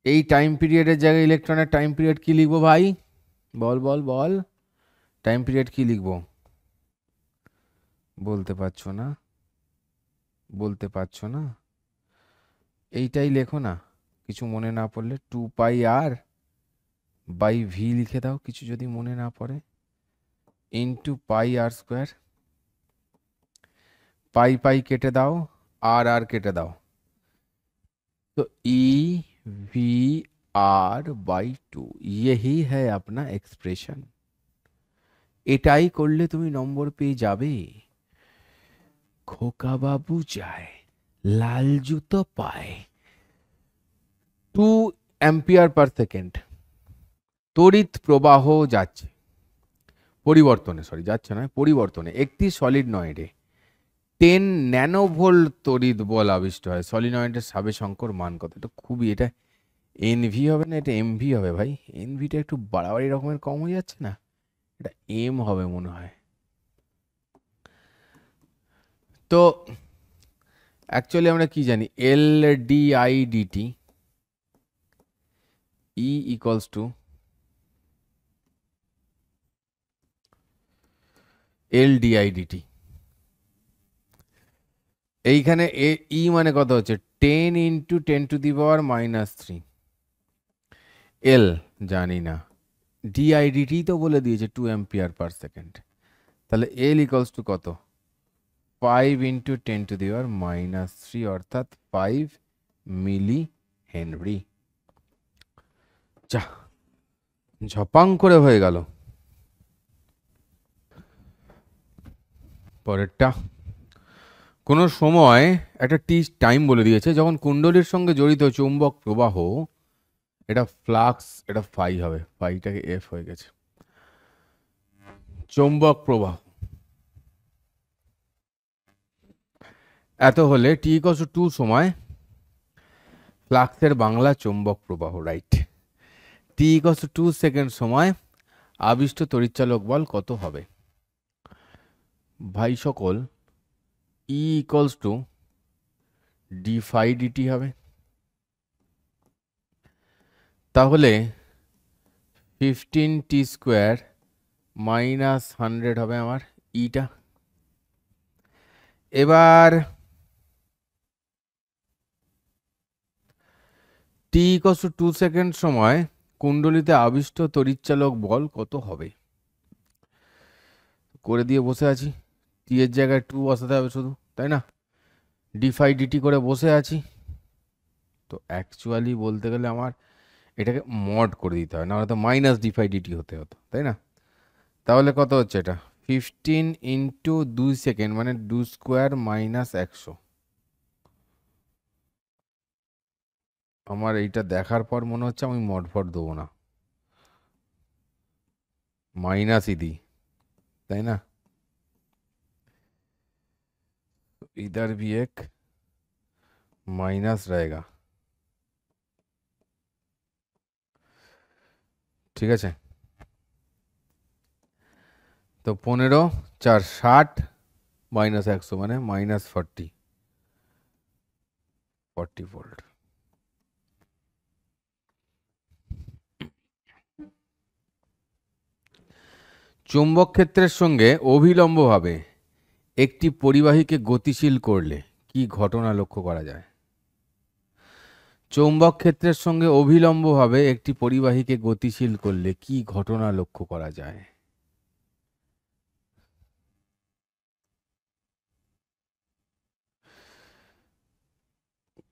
এই টাইম পিরিয়ডের জায়গায় ইলেকট্রনের টাইম পিরিয়ড কি লিখবো ভাই? বল বল বল, টাইম পিরিয়ড কি লিখবো? বলতে পারছো না, বলতে পারছো না? এইটাই লেখো না, কিছু মনে না পড়লে 2 পাই আর বাই ভি লিখে দাও, কিছু যদি মনে না পড়ে। ইন্টু পাই আর স্কোয়ার, পাই পাই কেটে দাও, আর আর কেটে দাও, तो E V R by two, यही है अपना एक्सप्रेशन। এটাই করলে তুমি নম্বর পেয়ে যাবে। খোকা বাবু যায়, লাল জুতো পায়। 2 অ্যাম্পিয়ার পার সেকেন্ড তড়িৎ প্রবাহ যাচ্ছে, পরিবর্তনে, সরি যাচ্ছে নয়, পরিবর্তনে একটি সলিনয়েডে 10 ন্যানোভোল্ট তড়িৎ বল আবিষ্ট হয়। সলিনয়েডের সাবেশঙ্কর মান কত? এটা খুবই, এটা এনভি হবে না, এটা এমভি হবে ভাই। এনভিটা একটু বাড়াবাড়ি রকমের কম হয়ে যাচ্ছে না, এটা এম হবে মনে হয়। তো অ্যাকচুয়ালি আমরা কি জানি, L D I DT E equals to L D I DT. এইখানে ই মানে কত হচ্ছে, 10 ইন্টু 10⁻³ এল জানি না, ডিআইডিটি তো বলে দিয়েছে 2 অ্যাম্পিয়ার পার সেকেন্ড, তাহলে এল ইকুয়ালস টু কত, 5 ইন্টু 10⁻³ অর্থাৎ 5 মিলি হেনরি। যা ঝপাং করে হয়ে গেল। পরেরটা, কোনো সময় একটা টাইম বলে দিয়েছে যখন কুণ্ডলীর সঙ্গে জড়িত চুম্বক প্রবাহ, এটা ফ্লাক্স, এটা ফাই হবে, ফাইটাকে এফ হয়ে গেছে, চৌম্বক প্রবাহ এত হলে টি ইকুয়ালস টু 2 সময় ফ্লাক্সের বাংলা চৌম্বক প্রবাহ, right. T equals to 2 second সময় আবিষ্ট তড়িৎচালক বল কত হবে? ভাই সকল, E equals to D phi DT হবে, তাহলে 15t² মাইনাস 100 হবে আমার ইটা। এবার টি ইকুয়ালস টু 2 সেকেন্ড সময় কুণ্ডলিতে আবিষ্ট তড়িৎচালক বল কত হবে? করে দিয়ে বসে আছি, টি এর জায়গায় 2 বসাতে হবে শুধু, তাই না? ডি ফাই ডিটি করে বসে আছি। তো অ্যাকচুয়ালি বলতে গেলে আমার এটাকে মড করে দিতে হয়, না হলে তো মাইনাস ডি ফাই ডিটি হতে হতো, তাই না? তাহলে কত হচ্ছে এটা, 15 ইন্টু 2 সেকেন্ড মানে 2² মাইনাস 100। আমার এইটা দেখার পর মনে হচ্ছে আমি মড ফড দেবো না, মাইনাসই দিই, তাই না? इधर भी एक माइनस रहेगा, ঠিক আছে? তো 15 4 60 মাইনাস 100 মানে মাইনাস 40 ভোল্ট। চুম্বক ক্ষেত্রের সঙ্গে অভিলম্বভাবে একটি পরিবাহীকে গতিশীল করলে কি ঘটনা লক্ষ্য করা যায়? চৌম্বক ক্ষেত্রের সঙ্গে অভিলম্বভাবে একটি পরিবাহীকে গতিশীল করলে কি ঘটনা লক্ষ্য করা যায়?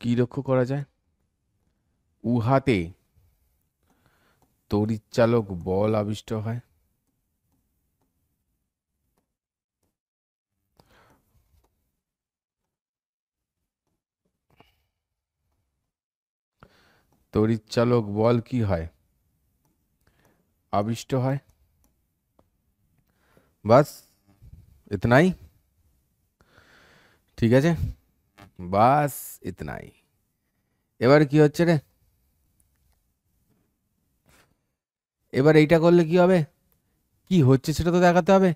কি লক্ষ্য করা যায়? উহাতে তড়িৎচালক বল আবিষ্ট হয়, তড়িৎচালক বল কি হয়, আবিষ্ট হয়। বাস ইতনাই, ঠিক আছে, বাস ইতনাই। এবার কি হচ্ছে রে, এবার এইটা করলে কি হবে, কি হচ্ছে সেটা তো দেখাতে হবে।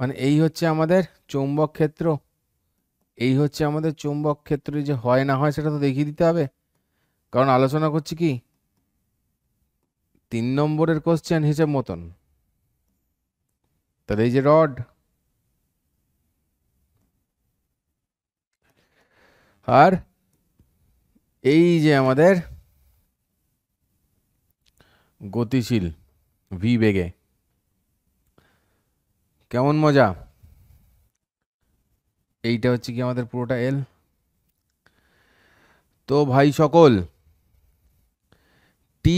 মানে এই হচ্ছে আমাদের চৌম্বক ক্ষেত্র, এই হচ্ছে আমাদের চৌম্বক ক্ষেত্র, যে হয় না হয় সেটা তো দেখিয়ে দিতে হবে, কারণ আলোচনা করছি কি 3 নম্বরের কোশ্চেন হিসেব মতন। তাহলে এই যে রড, আর এই যে আমাদের গতিশীল ভি বেগে, কেমন মজা? এইটা হচ্ছে কি আমাদের পুরোটা এল। তো ভাই সকল, টি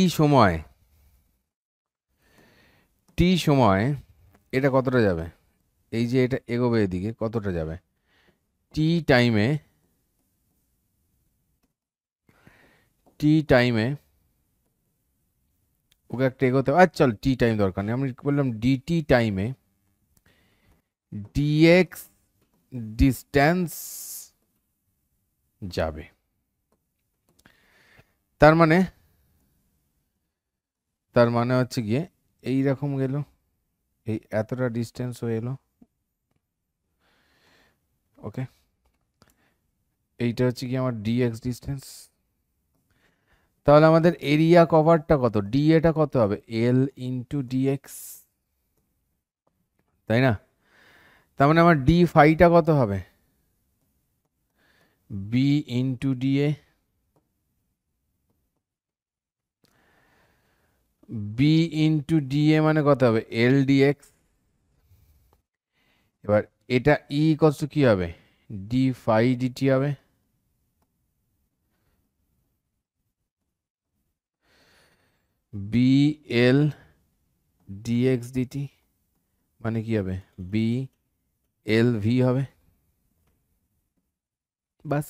সময় এটা কতটা যাবে? এই যে এটা এগোবে এদিকে কতটা যাবে? টি টাইমে ওকে একটা এগোতে হবে। আচ্ছা চল, টি টাইম দরকার নেই, আমি বললাম ডিটি টাইমে ডিএক্স ডিস্টেন্স যাবে। তার মানে হচ্ছে গিয়ে এই রকম গেল, এই এতটা ডিস্টেন্স হয়ে এলো। ওকে, এইটা হচ্ছে কি আমার ডিএক্স ডিস্টেন্স। তাহলে আমাদের এরিয়া কভারটা কত? ডি এটা কত হবে? এল ইন্টু ডিএক্স, তাই না? তার মানে আমার ডি ফাইটা কত হবে? B into DA. B into DA মানে কত হবে? L DX. এবার এটা ই কত কি হবে? ডি ফাই ডিটি হবে। বি এল ডিএক্স ডিটি মানে কি হবে? বি এল ভি হবে। বাস,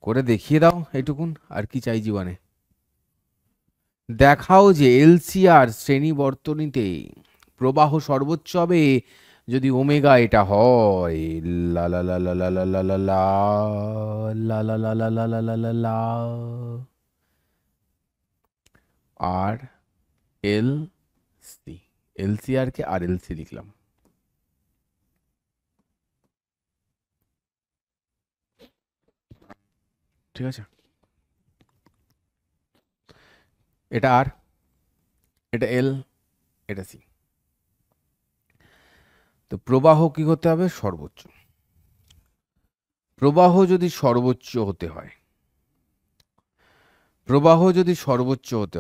করে দেখিয়ে দাও এইটুকুন, আর কি চাই জীবনে। দেখাও যে এলসিআর শ্রেণী বর্তনীতে প্রবাহ সর্বোচ্চ হবে যদি ওমেগা এটা হয়। লা লা লা লা লা লা লা লা লা লা লা লা লা লা লা লা লা লা। আর এল সি, এলসিআর কে আর এল সি লিখলাম। ঠিক আছে, এটা আর, এটা এল, এটা সি। তো প্রবাহ কি হতে হবে? সর্বোচ্চ। প্রবাহ যদি সর্বোচ্চ হতে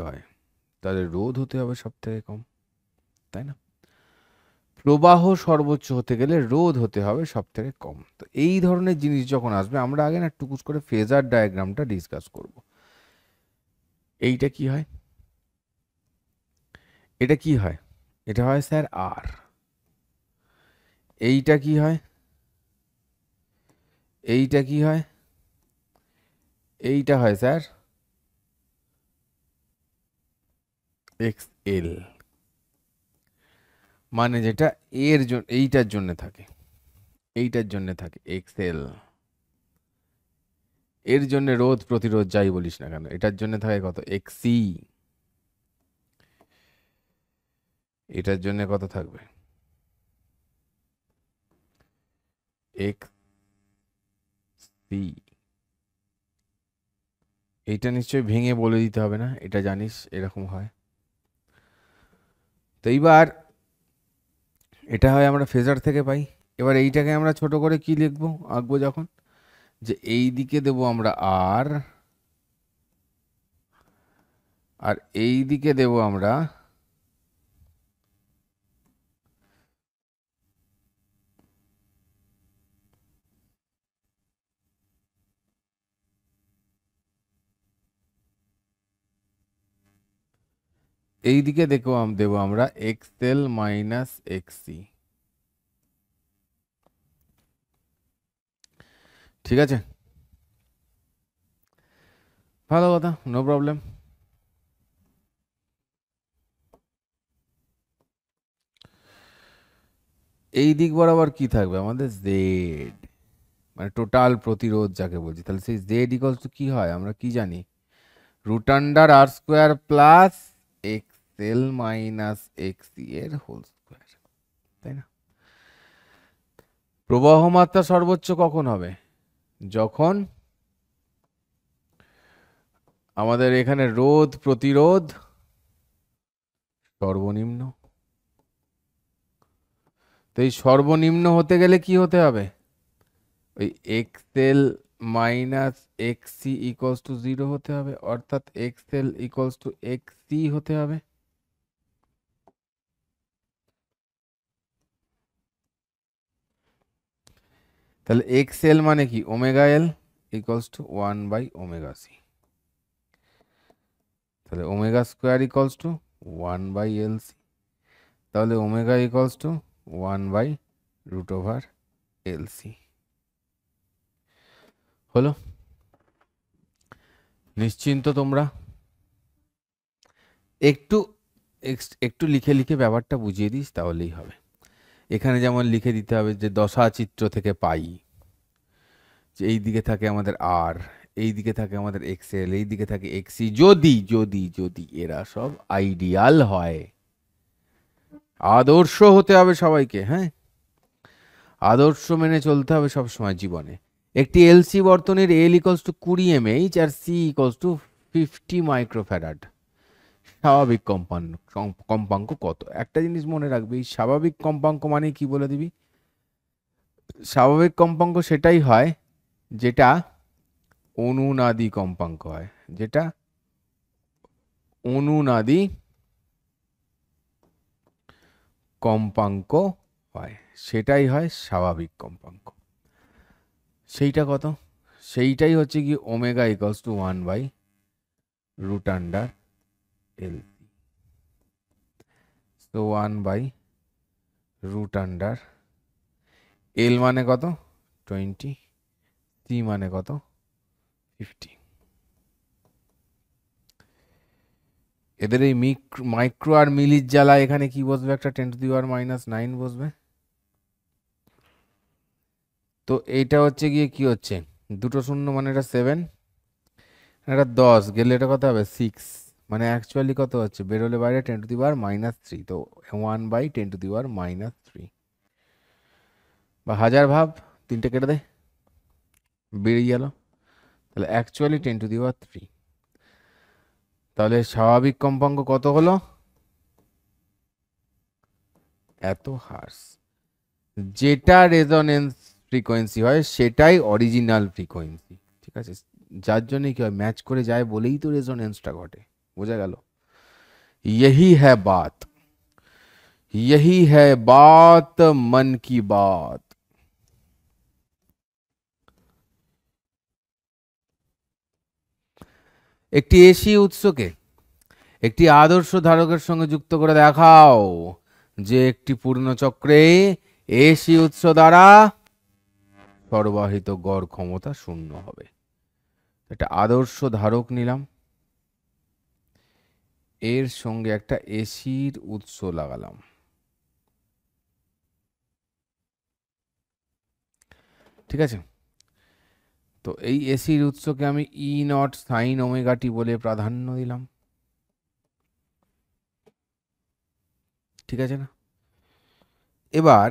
হয়, তাহলে রোধ হতে হবে সব থেকে কম, তাই না? প্রবাহ সর্বোচ্চ হতে গেলে রোধ হতে হবে সব থেকে কম। তো এই ধরনের জিনিস যখন আসবে, আমরা আগে না টুকুস করে ফেজার ডায়াগ্রামটা ডিসকাস করব। এইটা কি হয়? এটা কি হয়? এটা হয় স্যার আর। এইটা কি হয়? এইটা কি হয়? এইটা হয় স্যার এক্স এল। মানে যেটা এর জন্য, এইটার জন্য থাকে, এক্স এল। এর জন্য রোধ প্রতিরোধ যাই বলিস না কেন, এটার জন্য থাকে কত? এক্সি। এটার জন্য কত থাকবে? X C. এইটা নিশ্চয়ই ভেঙে বলে দিতে হবে না, এটা জানিস এরকম হয়। তো এইবার এটা হয় আমরা ফেজার থেকে পাই। এবার এইটাকে আমরা ছোট করে কি লিখবো, আঁকবো যখন, যে এই দিকে দেবো আমরা আর, আর এই দিকে দেবো আমরা এই দিকে দেবো আমরা এক্স এল মাইনাস এক্সি। ঠিক আছে, ভালো কথা, নো প্রবলেম। এই দিক বরাবর কি থাকবে আমাদের? জেড, মানে টোটাল প্রতিরোধ যাকে বলছি। তাহলে সেই জেড ইকুয়ালস টু কি হয়? আমরা কি জানি? Root under r square plus X L minus XC এর হোল স্কোয়ার, তাই না? প্রবাহ মাত্রা সর্বোচ্চ কখন হবে? যখন আমাদের এখানে রোধ প্রতিরোধ সর্বনিম্ন। তো এই সর্বনিম্ন হতে গেলে কি হতে হবে? ওই X L minus XC equals to 0 হতে হবে, অর্থাৎ X L equals to XC হতে হবে। তাহলে এক্স এল মানে কি ওমেগা এল ইকুয়ালস টু 1/ωc। তাহলে omega square equals to 1/LC। তাহলে ওমেগা ইকুয়ালস টু 1/√LC হলো। নিশ্চিন্ত তোমরা? একটু একটু লিখে লিখে ব্যাপারটা বুঝিয়ে দিস তাহলেই হবে। এখানে যেমন লিখে দিতে হবে যে দশা চিত্র থেকে পাই যে এই দিকে থাকে আমাদের আর, এই দিকে থাকে আমাদের এক্সএল, এই দিকে থাকে এক্সি, যদি যদি যদি এরা সব আইডিয়াল হয়। আদর্শ হতে হবে সবাইকে, হ্যাঁ, আদর্শ মেনে চলতে হবে সব সময় জীবনে। একটি এলসি বর্তনীর এল ইকুয়ালস টু 20 mH আর সি ইকুয়ালস টু 50 মাইক্রোফ্যারাড। স্বাভাবিক কম্পাঙ্ক কত? একটা জিনিস মনে রাখবি, এই স্বাভাবিক কম্পাঙ্ক মানে কি বলে দিবি। স্বাভাবিক কম্পাঙ্ক সেটাই হয় যেটা অনুনাদি কম্পাঙ্ক হয়, যেটা অনুনাদি কম্পাঙ্ক হয় সেটাই হয় স্বাভাবিক কম্পাঙ্ক। সেইটা কত? সেইটাই হচ্ছে কি ওমেগা ইকুয়ালস টু 1/√L। তো 1/√L মানে কত? 20। সি মানে কত? 50। এদের এই মাইক্রো আর মিলির জ্বালা এখানে কি বসবে? একটা 10⁻⁹ বসবে। তো এইটা হচ্ছে গিয়ে কি হচ্ছে, দুটো শূন্য মানে এটা 7, এটা 10 গেলে এটা কত হবে? 6। মানে অ্যাকচুয়ালি কত হচ্ছে? বেরোলে বাইরে 10⁻⁻3। তো 1/10⁻⁻3 বা হাজার ভাব, তিনটে কেটে দেয়, বেরিয়ে গেল। তাহলে অ্যাকচুয়ালি 10⁻3। তাহলে স্বাভাবিক কম্পাঙ্ক কত হলো? এত হার্স। যেটা রেজোনেন্স ফ্রিকোয়েন্সি হয় সেটাই অরিজিনাল ফ্রিকোয়েন্সি, ঠিক আছে? যার জন্য কি হয়, ম্যাচ করে যায় বলেই তো রেজোনেন্সটা ঘটে। বোঝা গেল? यही है बात, यही है बात, मन की बात। একটি এসি উৎসকে একটি আদর্শ ধারকের সঙ্গে যুক্ত করে দেখাও যে একটি পূর্ণচক্রে এসি উৎস দ্বারা সরবরাহিত গড় ক্ষমতা শূন্য হবে। একটা আদর্শ ধারক নিলাম, এর সঙ্গে একটা এসির উৎস লাগালাম, ঠিক আছে? তো এই এসির উৎসকে আমি E0 sin ωt বলে প্রাধান্য দিলাম, ঠিক আছে না? এবার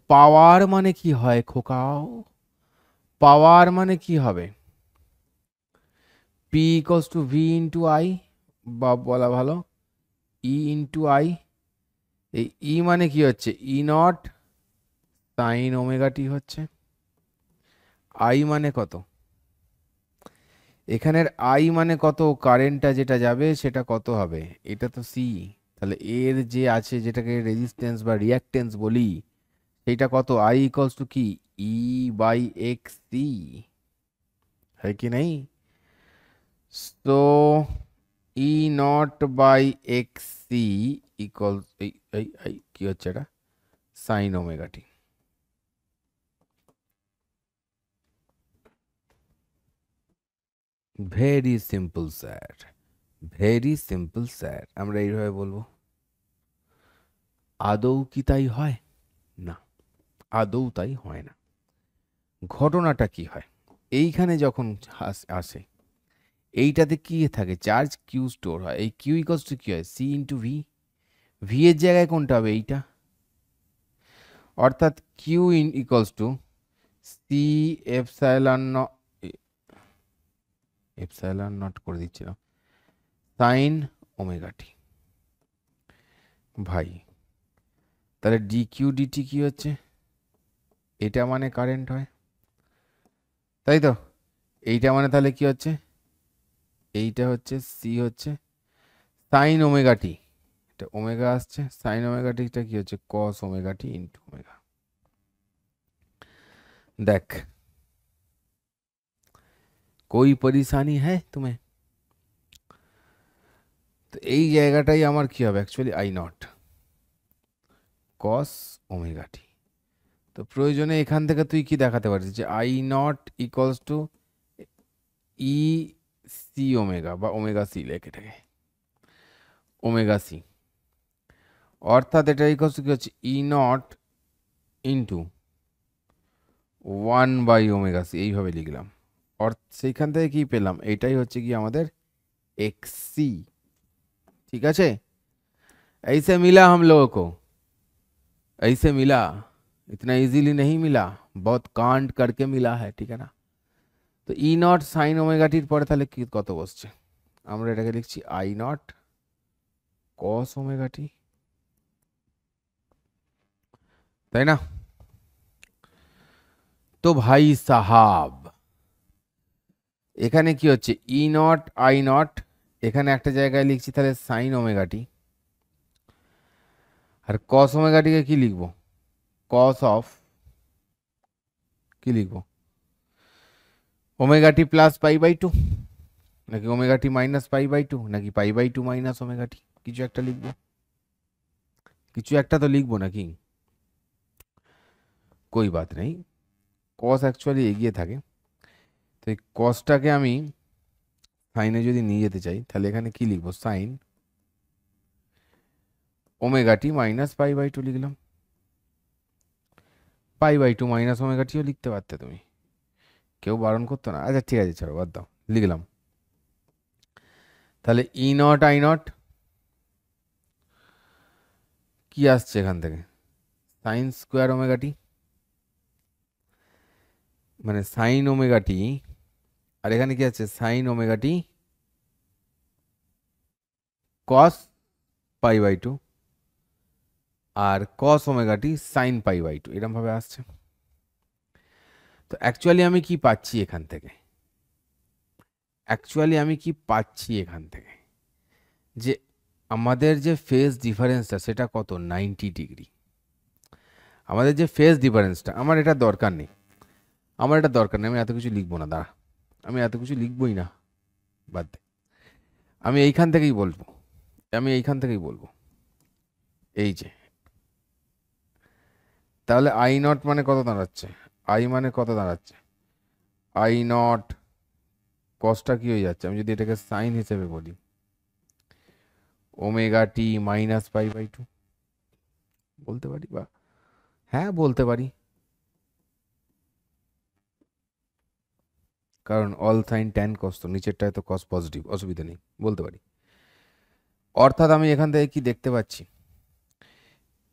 পাওয়ার মানে কি হয় খোকাও? পাওয়ার মানে কি হবে? P equals to V into I, বা বলা ভালো ই ইন্টু আই। এই ই মানে কি হচ্ছে? E0 sin ωt হচ্ছে। আই মানে কত? এখানের আই মানে কত? কারেন্টটা যেটা যাবে সেটা কত হবে? এটা তো সি। তাহলে এর যে আছে যেটাকে রেজিস্ট্যান্স বা রিঅ্যাকট্যান্স বলি, সেইটা কত? আই ইকুয়ালস টু কি? E/xc, है कि नहीं? So E0/xc ইকুয়ালস এই কি হচ্ছে এটা? sin ωt। Very simple sir, very simple sir. আমরা এইভাবে বলবো। আদৌ কি তাই হয়? না, আদৌ তাই হয় না। ঘটনাটা কি হয়? এইখানে যখন আসে এইটাতে কি থাকে? চার্জ কিউ স্টোর হয়। এই কিউ ইকুয়ালস টু কি হয়? C into V. ভি এর জায়গায় কোনটা হবে? এইটা। অর্থাৎ Q equals to C epsilon nought করে দিচ্ছিলাম সাইন ওমেগা টি। ভাই তাহলে ডি কিউ ডিটি কি হচ্ছে? এটা মানে কারেন্ট হয়, তাই তো? এইটা মানে তাহলে কি হচ্ছে? এইটা হচ্ছে সি হচ্ছে সাইন ওমেগা টি। এটা ওমেগা আসছে, সাইন ওমেগা টিটা কি হচ্ছে? কস ওমেগা টি ইন্টু ওমেগা। দেখ, कोई परेशानी है तुम्हें? তো এই জায়গাটাই আমার কি হবে actually I not cos omega T. তো প্রয়োজনে এখান থেকে তুই কি দেখাতে পারিস যে I not equals to E C omega বা ওমেগা সি লেখে থাকে ওমেগা সি, অর্থাৎ এটা ইকুয়ালস টু কি হচ্ছে ই নট ইন্টু 1/ওমেগা সি, এইভাবে লিখলাম। সেইখান থেকে কি পেলাম, এটাই হচ্ছে কি আমাদের এক্স সি। ठीक है, ऐसे मिला हम लोगों को, ऐसे मिला, इतना इजीली नहीं मिला, बहुत कांड करके मिला है, ठीक है ना। तो ই নট সাইন ওমেগা টির পরে তাহলে কি কত বসছে, আমরা এটাকে লিখছি আই নট কস ওমেগা টি, তাই না। তো ভাই সাহাব এখানে কি হচ্ছে ই নট আই নট, এখানে একটা জায়গায় লিখছি তাহলে সাইন ওমেগা টি, আর কস ওমেগা টিকে কি লিখবো, কস অফ কি লিখবো omega T plus pi by two, নাকি omega T minus pi by two, নাকি pi by two minus omega T, কিছু একটা লিখবো, কিছু একটা তো লিখবো নাকি। कोई बात नहीं, কস অ্যাকচুয়ালি এগিয়ে থাকে, তো এই কসটাকে আমি সাইনে যদি নিয়ে যেতে চাই তাহলে এখানে কি লিখবো, sine omega T minus pi by two লিখলাম, pi by two minus omega টিও লিখতে পারতে তুমি, কেউ বারণ করতো না। আচ্ছা ঠিক আছে, ছাড়ো বাদ দাও, লিখলাম। তাহলে ই নট আই নট কি আসছে এখান থেকে, সাইন স্কোয়ার ওমেগা টি, মানে সাইন ওমেগা টি, আর এখানে কি আছে sine omega T cos pi by two, আর cos omega T sine pi by two, এরকম ভাবে আসছে। তো অ্যাকচুয়ালি আমি কি পাচ্ছি এখান থেকে, অ্যাকচুয়ালি আমি কি পাচ্ছি এখান থেকে, যে আমাদের যে ফেজ ডিফারেন্সটা সেটা কত 90 ডিগ্রি। আমাদের যে ফেজ ডিফারেন্সটা, আমার এটা দরকার নেই, আমার এটা দরকার নেই, আমি এত কিছু লিখবো না, দাঁড়া আমি এত কিছু লিখবই না, বাদ দে, আমি এইখান থেকেই বলবো, আমি এইখান থেকেই বলবো, এই যে তাহলে আই নট মানে কত দাঁড়াচ্ছে, আই মানে কত দাঁড়াচ্ছে, আই নট কসটা কি হয়ে যাচ্ছে, আমি যদি এটাকে সাইন হিসেবে বলি omega T minus pi by two বলতে পারি, বা হ্যাঁ বলতে পারি, কারণ অল সাইন ট্যান কস তো নিচেরটায় তো কস পজিটিভ, অসুবিধা নেই, বলতে পারি। অর্থাৎ আমি এখান থেকে কি দেখতে পাচ্ছি,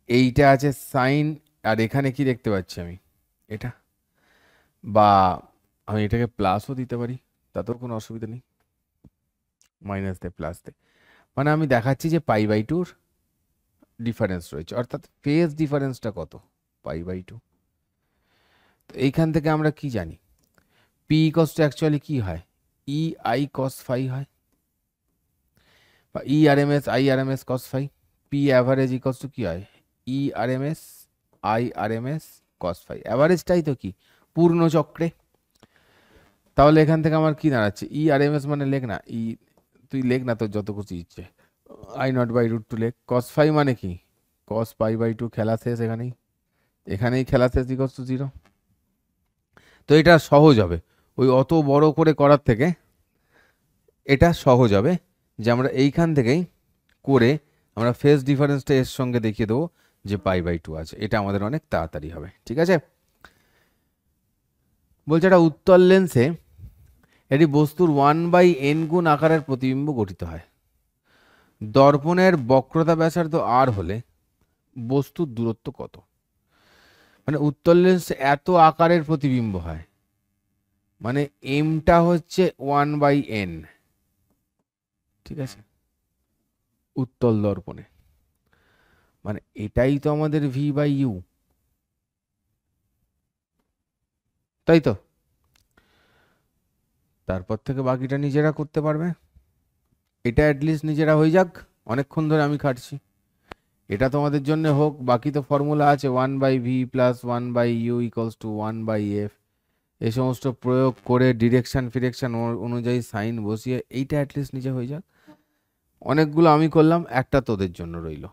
এইটা আছে সাইন, আর এখানে কি দেখতে পাচ্ছি আমি এটা, বা আমি এটাকে প্লাসও দিতে পারি, তাতেও কোনো অসুবিধা নেই, মাইনাস দে প্লাস দে, মানে আমি দেখাচ্ছি যে পাই বাই টুর ডিফারেন্স রয়েছে, অর্থাৎ ফেজ ডিফারেন্সটা কত, পাই বাই টু। তো এইখান থেকে আমরা কি জানি, পি ইকস টু অ্যাকচুয়ালি কি হয়, ই আই কস ফাই হয়, বা E R M S I R M S cos phi, P average equals to কি হয়, E R M S I R M S cos phi, অ্যাভারেজটাই তো কি পূর্ণ চক্রে। তাহলে এখান থেকে আমার কি দাঁড়াচ্ছে, ই আর এম এস মানে লেখ না, ই তুই লেখ না তোর যত খুশি ইচ্ছে, I nought by root two লেখ, কস ফাই মানে কি কস পাই বাই টু, খেলা শেষ এখানেই, এখানেই খেলা শেষ ইকস টু জিরো। তো এটা সহজ হবে, ওই অত বড় করে করার থেকে এটা সহজ হবে, যে আমরা এইখান থেকেই করে আমরা ফেজ ডিফারেন্সটা এর সঙ্গে দেখিয়ে দেবো যে পাই বাই টু আছে, এটা আমাদের অনেক তাড়াতাড়ি হবে, ঠিক আছে। বলছে একটা উত্তল লেন্সে এটি বস্তুর 1/n গুণ আকারের প্রতিবিম্ব গঠিত হয়, দর্পণের বক্রতা ব্যাসার্ধ আর হলে বস্তুর দূরত্ব কত, মানে উত্তল লেন্স এত আকারের প্রতিবিম্ব হয়, মানে এমটা হচ্ছে 1/n, ঠিক আছে, উত্তল দর্পণে, মানে এটাই তো আমাদের ভি বাই ইউ, তাই তো। তারপর থেকে বাকিটা নিজেরা করতে পারবে, এটা অ্যাটলিস্ট নিজেরা হয়ে যাক, অনেকক্ষণ ধরে আমি খাটছি, এটা তোমাদের জন্য হোক, বাকি তো ফর্মুলা আছে 1/v plus 1/u equals to 1/f। এই সমস্ত প্রয়োগ করে ডিরেকশন ফিরেকশন অনুযায়ী সাইন বসিয়ে এইটা অ্যাটলিস্ট নিচে হয়ে যাক। অনেকগুলো আমি করলাম, একটা তোদের জন্য রইল,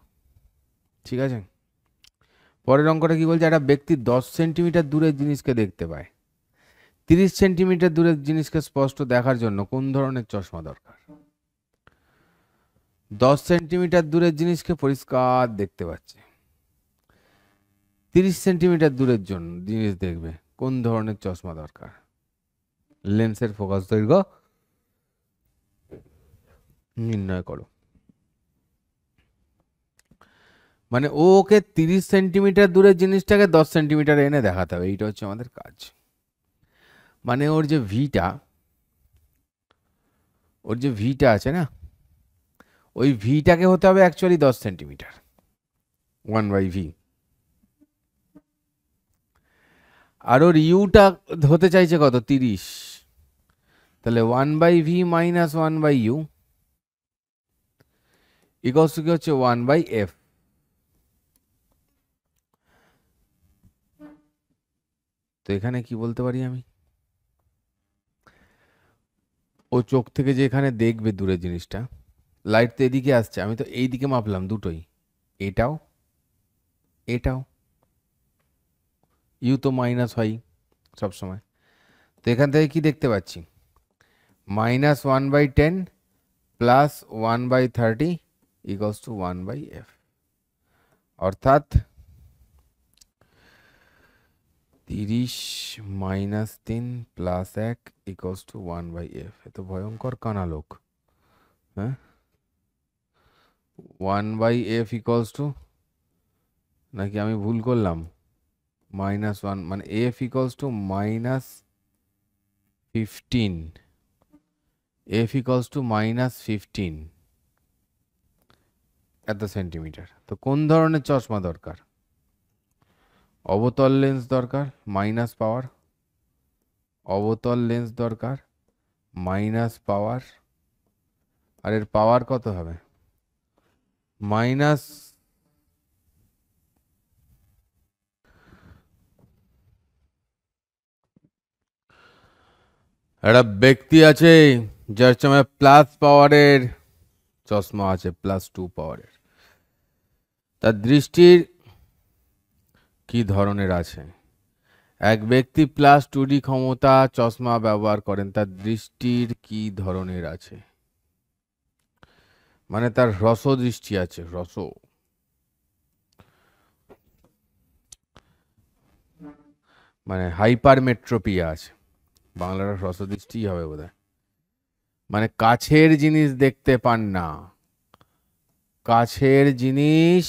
ঠিক আছে? পরের অঙ্কটা কি বলছে? একটা ব্যক্তি 10 সেন্টিমিটার দূরের জিনিসকে দেখতে পায়। 30 সেন্টিমিটার দূরের জিনিসকে স্পষ্ট দেখার জন্য কোন ধরনের চশমা দরকার? 10 সেন্টিমিটার দূরের জিনিসকে পরিষ্কার দেখতে পাচ্ছে, 30 সেন্টিমিটার দূরের জন্য জিনিস দেখবে, কোন ধরনের চশমা দরকার? লেন্সের ফোকাস দৈর্ঘ্য নির্ণয় করো। মানে ওকে 30 সেন্টিমিটার দূরের জিনিসটাকে 10 সেন্টিমিটার এনে দেখাতে হবে, এইটা হচ্ছে আমাদের কাজ। মানে ওর যে ভিটা আছে না, ওই ভিটাকে হতে হবে অ্যাকচুয়ালি 10 সেন্টিমিটার, 1/v। আর ওর ইউটা হতে চাইছে কত? 30। তাহলে 1/v minus 1/u equals to কি হচ্ছে? 1/f। তো এখানে কি বলতে পারি আমি? ও চোখ থেকে যে এখানে দেখবে দূরের জিনিসটা, লাইট তো এদিকে আসছে, আমি তো এই দিকে মাপলাম দুটোই, এটাও এটাও, ইউ তো মাইনাস হয় সবসময়। তো এখান থেকে কি দেখতে পাচ্ছি? Minus 1/10 plus 1/30 equals to 1/f। অর্থাৎ 30 minus 3 plus 1 equals to 1/f। এ তো ভয়ঙ্কর কানা লোক। হ্যাঁ, 1/f ইকুয়ালস টু, নাকি আমি ভুল করলাম? -1 মানে f equals to -15, f equals to -15 এত সেন্টিমিটার। তো কোন ধরনের চশমা দরকার? অবতল লেন্স দরকার, মাইনাস পাওয়ার। অবতল লেন্স দরকার, মাইনাস পাওয়ার। আর এর পাওয়ার কত হবে? মাইনাস, একটা ব্যক্তি আছে যার সময় প্লাস পাওয়ারের চশমা আছে, +2 পাওয়ারের। তার দৃষ্টির কি ধরনের আছে? এক ব্যক্তি +2D ক্ষমতা চশমা ব্যবহার করেন, তার দৃষ্টির কি ধরনের আছে? মানে তার হ্রস্ব দৃষ্টি আছে, হ্রস্ব, মানে হাইপারমেট্রোপিয়া আছে। বাংলাটা হ্রস্ব দৃষ্টি হবে বোধহয়। মানে কাছের জিনিস দেখতে পান না, কাছের জিনিস।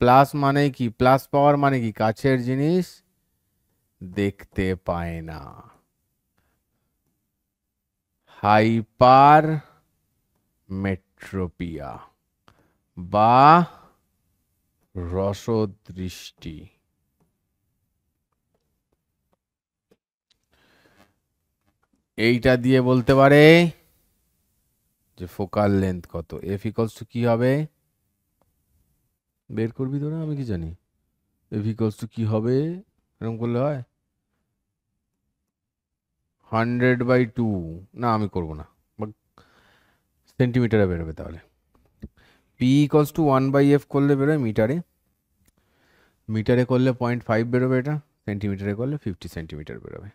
প্লাস মানে কি? প্লাস পাওয়ার মানে কি? কাছের জিনিস দেখতে পায় না। হাইপার মেট্রোপিয়া বা রসদৃষ্টি। এইটা দিয়ে বলতে পারে যে ফোকাল লেন্থ কত। এফ ইকুয়ালস টু কি হবে? বের করবি তো না, আমি কি জানি। এফ ইকুয়ালস টু কি হবে এরকম করলে হয়? 100/2। না, আমি করব না, সেন্টিমিটারে বেরোবে তাহলে। পি ইকুয়ালস টু 1/f করলে বেরোয় মিটারে, মিটারে করলে 0.5 বেরোবে, এটা সেন্টিমিটারে করলে 50 সেন্টিমিটার বেরোবে।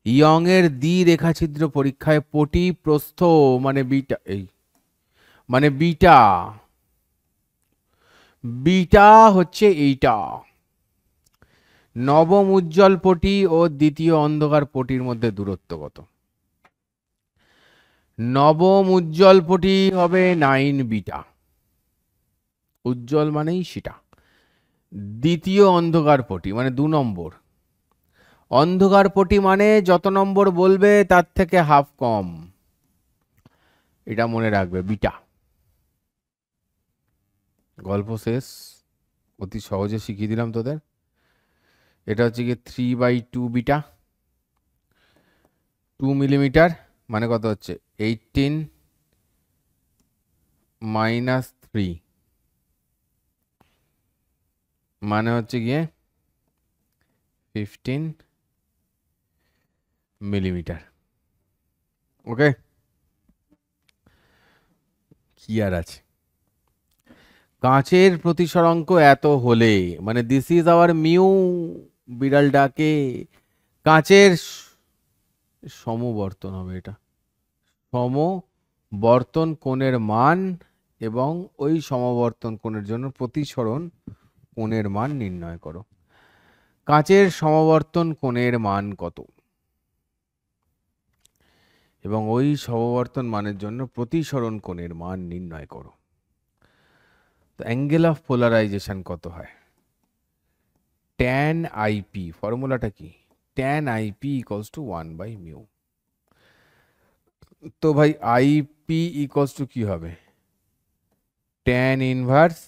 ইয়ং এর দ্বি রেখাছিদ্র পরীক্ষায় পটি প্রস্থ মানে বিটা, এই মানে বিটা, বিটা হচ্ছে এইটা। নবম উজ্জ্বল পটি ও দ্বিতীয় অন্ধকার পটির মধ্যে দূরত্ব কত? নবম উজ্জ্বল পটি হবে 9 বিটা, উজ্জ্বল মানেই সেটা। দ্বিতীয় অন্ধকার পটি মানে 2 নম্বর। অন্ধকার পটি মানে যত নম্বর বলবে তার থেকে হাফ কম, এটা মনে রাখবে, বিটা। গল্প শেষ, অতি সহজে শিখিয়ে দিলাম তোদের। এটা হচ্ছে কি 3/2 বিটা, 2 মিলিমিটার মানে কত হচ্ছে? 18 - 3 মানে হচ্ছে গিয়ে 15 মিলিমিটার। ওকে, কি আর আছে। কাঁচের প্রতিসরাঙ্ক এত হলে, মানে দিস ইজ আওয়ার মিউ, বিড়াল ডাকে। কাঁচের সমবর্তন হবে এটা, সমবর্তন কোণের মান এবং ওই সমবর্তন কোণের জন্য প্রতিসরণ কোণের মান নির্ণয় করো। কাঁচের সমবর্তন কোণের মান কত এবং ওই সমবর্তন মানের জন্য প্রতিসরণ কোণের মান নির্ণয় করো। তো অ্যাঙ্গেল অফ পোলারাইজেশন কত হয়? tan IP, ফর্মুলাটা কি? tan IP equals to 1/μ। তো ভাই IP ইকুয়ালস টু কি হবে? tan inverse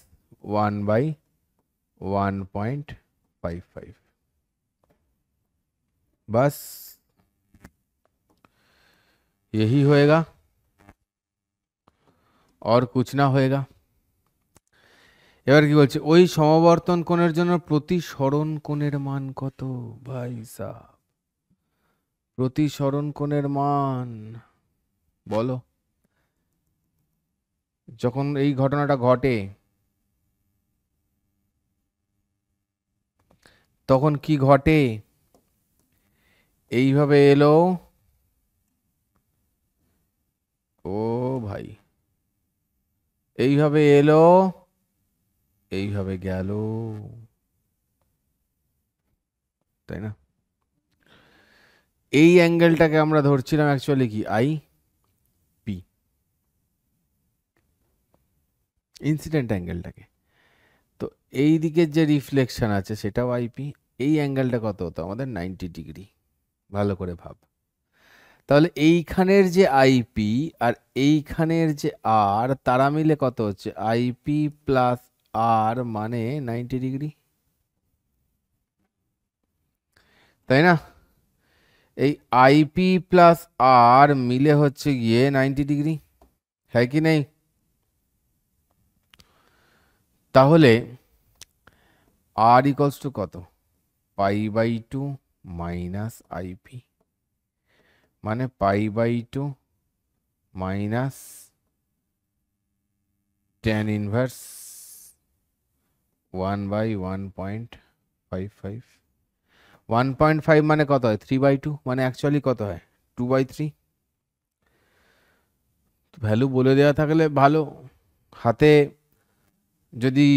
1/1.55। बस यही होएगा और कुछ ना होएगा। এবার কি বলছে? ওই সমবর্তন কোণের জন্য প্রতিসরণ কোণের মান কত? ভাই সাহেব, প্রতিসরণ কোণের মান বলো। যখন এই ঘটনাটা ঘটে তখন কি ঘটে? এইভাবে এলো, ও ভাই, এইভাবে এলো, এইভাবে গেল, তাই না? এই অ্যাঙ্গেলটাকে আমরা ধরছিলাম অ্যাকচুয়ালি কি IP, ইনসিডেন্ট অ্যাঙ্গেলটাকে। তো এই দিকের যে রিফ্লেকশন আছে সেটাও IP। এই অ্যাঙ্গেলটা কত হতো আমাদের? 90 ডিগ্রি। ভালো করে ভাব। তাহলে এইখানের যে IP আর এইখানের যে R, তারা মিলে কত হচ্ছে? IP প্লাস R মানে 90 ডিগ্রি, তাই না? এই IP প্লাস R মিলে হচ্ছে গিয়ে 90 ডিগ্রি, হ্যাঁ কি নেই? তাহলে R ইকুয়ালস টু কত? π/2 মাইনাস IP, মানে π/2 মাইনাস tan ইনভার্স 1/1.55। 1.5 মানে কত হয়? 3/2, মানে অ্যাকচুয়ালি কত হয়? 2/3। ভ্যালু বলে দেওয়া থাকলে ভালো, হাতে যদি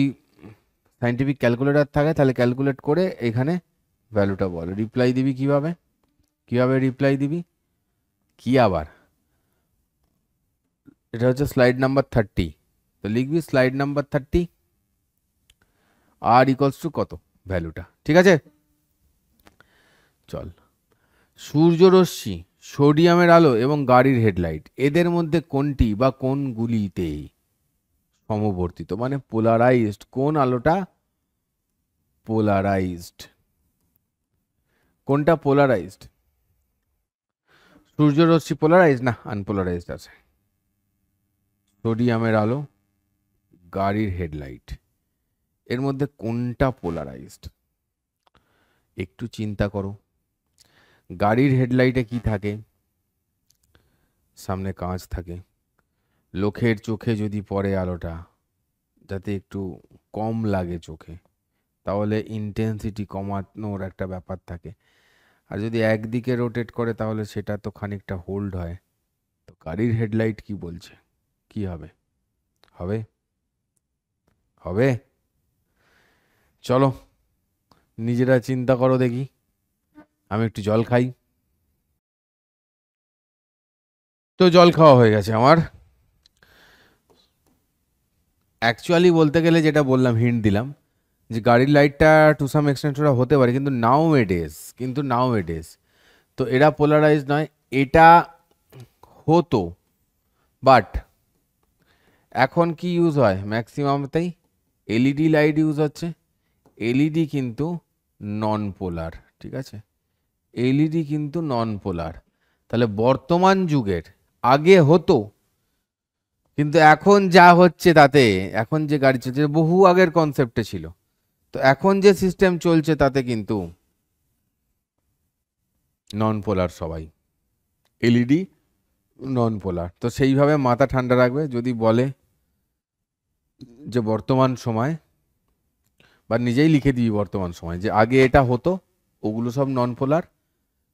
সাইন্টিফিক ক্যালকুলেটর থাকে তাহলে ক্যালকুলেট করে এখানে ভ্যালুটা বল। রিপ্লাই দিবি কিভাবে? কিভাবে রিপ্লাই দিবি? কি আবার? এটা হচ্ছে স্লাইড নাম্বার 30। তো লিখবি স্লাইড নাম্বার 30, আর ইকুয়ালস টু কত ভ্যালুটা, ঠিক আছে? চল, সূর্যরশ্মি, সোডিয়ামের আলো এবং গাড়ির হেডলাইট, এদের মধ্যে কোনটি বা কোনগুলিতে সমবর্তিত, মানে পোলারাইজড? কোন আলোটা পোলারাইজড? কোনটা পোলারাইজড? সূর্যরশ্মি পোলারাইজড না আনপোলারাইজড আছে? সোডিয়ামের আলো, গাড়ির হেডলাইট, এর মধ্যে কোনটা পোলারাইজড? একটু চিন্তা করো। গাড়ির হেডলাইটে কি থাকে? সামনে কাঁচ থাকে, লোকের চোখে যদি পড়ে আলোটা, যাতে একটু কম লাগে চোখে, তাহলে ইন্টেন্সিটি কমানোর একটা ব্যাপার থাকে। আর যদি একদিকে রোটেট করে তাহলে সেটা তো খানিকটা হোল্ড হয়। তো গাড়ির হেডলাইট কি বলছে? কি হবে? হবে? হবে? চলো নিজেরা চিন্তা করো দেখি, আমি একটু জল খাই। তো জল খাওয়া হয়ে গেছে আমার। অ্যাকচুয়ালি বলতে গেলে যেটা বললাম, হিন্ট দিলাম যে গাড়ির লাইটটা টু সাম এক্সটেন্ট ওরা হতে পারে, কিন্তু নাও এডেস তো এরা পোলারাইজ নয়। এটা হতো, বাট এখন কি ইউজ হয় ম্যাক্সিমামটাই? এলইডি লাইট ইউজ হচ্ছে। এলইডি কিন্তু নন পোলার, ঠিক আছে? এলইডি কিন্তু নন পোলার। তাহলে বর্তমান যুগের, আগে হতো কিন্তু এখন যা হচ্ছে তাতে, এখন যে গাড়ি চলছে বহু আগের কনসেপ্টে ছিল, তো এখন যে সিস্টেম চলছে তাতে কিন্তু নন পোলার সবাই, এলইডি নন পোলার। তো সেইভাবে মাথা ঠান্ডা রাখবে যদি বলে যে বর্তমান সময়, বা নিজেই লিখে দিবি বর্তমান সময়, যে আগে এটা হতো, ওগুলো সব নন পোলার,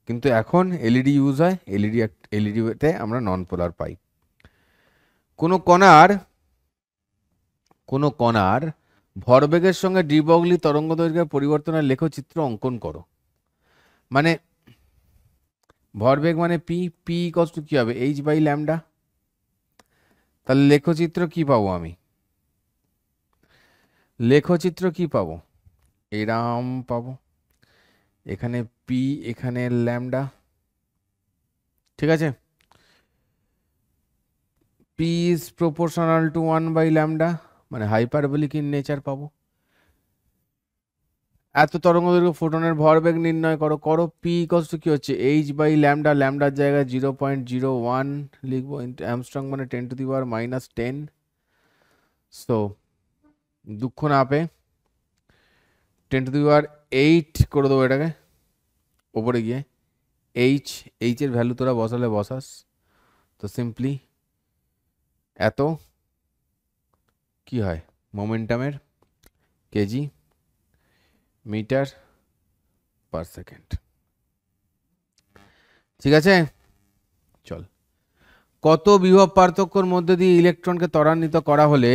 কিন্তু এখন এলইডি ইউজ হয়, এলইডিতে আমরা নন পোলার পাই। কোনো কণার ভরবেগের সঙ্গে ডি ব্রগলি তরঙ্গ দৈর্ঘ্যের পরিবর্তনের লেখচিত্র অঙ্কন করো। মানে ভরবেগ মানে পি, পি ইকুয়ালস টু কি হবে, এইচ বাই ল্যামডা। তাহলে লেখচিত্র কি পাবো আমি, লেখচিত্র কি পাবো, এরাম পাবো, এখানে পি, এখানে ল্যামডা, ঠিক আছে। পি ইজ প্রপোর্শনাল টু 1/λ, মানে হাইপারবোলিক ইন নেচার পাবো। এত তরঙ্গদৈর্ঘ্য ফোটনের ভরবেগ নির্ণয় করো। করো পি ইকুয়ালস টু কি হচ্ছে, এইচ বাই ল্যামডা, ল্যামডার জায়গায় 0.01 লিখবো, অ্যামস্ট্রং মানে 10⁻⁻10। সো দুঃখ না পেয়ে 10⁸ করে দেবো এটাকে, ওপরে গিয়ে এইচের ভ্যালু তোরা বসালে বসাস। তো সিম্পলি এত কি হয়, মোমেন্টামের কেজি মিটার পার সেকেন্ড, ঠিক আছে। চল, কত বিভব পার্থক্যর মধ্যে দিয়ে ইলেকট্রনকে ত্বরান্বিত করা হলে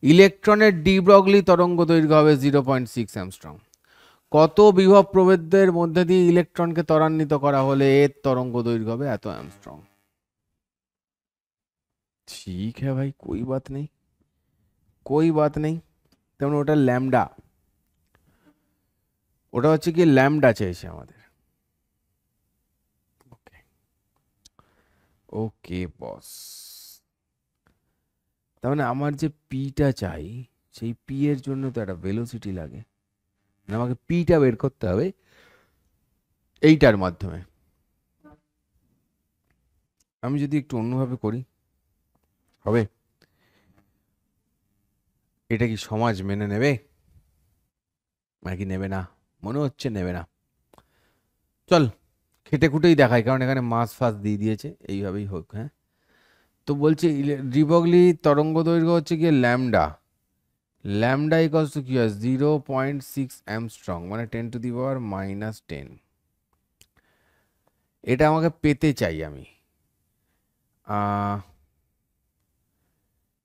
ইলেকট্রনের ডি ব্রগলি তরঙ্গ দৈর্ঘ্য হবে 0.6 অ্যাংস্ট্রম। কত বিভব প্রভেদের মধ্যে দিয়ে ইলেকট্রনকে ত্বরান্বিত করা হলে এর তরঙ্গ দৈর্ঘ্য হবে এত অ্যাংস্ট্রম। ঠিক হ্যাঁ ভাই, কোই বাত নেই, কোই বাত নেই। তেমন ওটা ল্যামডা, ওটা হচ্ছে কি ল্যামডা চাইছে আমাদের। ওকে ওকে বস, তার মানে আমার যে পিটা চাই, সেই পি এর জন্য তো একটা ভেলোসিটি লাগে, মানে আমাকে পিটা বের করতে হবে এইটার মাধ্যমে। আমি যদি একটু অন্যভাবে করি হবে, এটা কি সমাজ মেনে নেবে নাকি নেবে না, মনে হচ্ছে নেবে না। চল খেটে খুটেই দেখাই, কারণ এখানে মাস ফাস দিয়ে দিয়েছে, এইভাবেই হোক। হ্যাঁ, তো বলছে ডি ব্রগলি তরঙ্গ দৈর্ঘ্য হচ্ছে গিয়ে ল্যামডা, ল্যামডা ইকুয়ালস টু কি হয় 0.6 অ্যামস্ট্রং, মানে 10⁻⁻10। এটা আমাকে পেতে চাই আমি,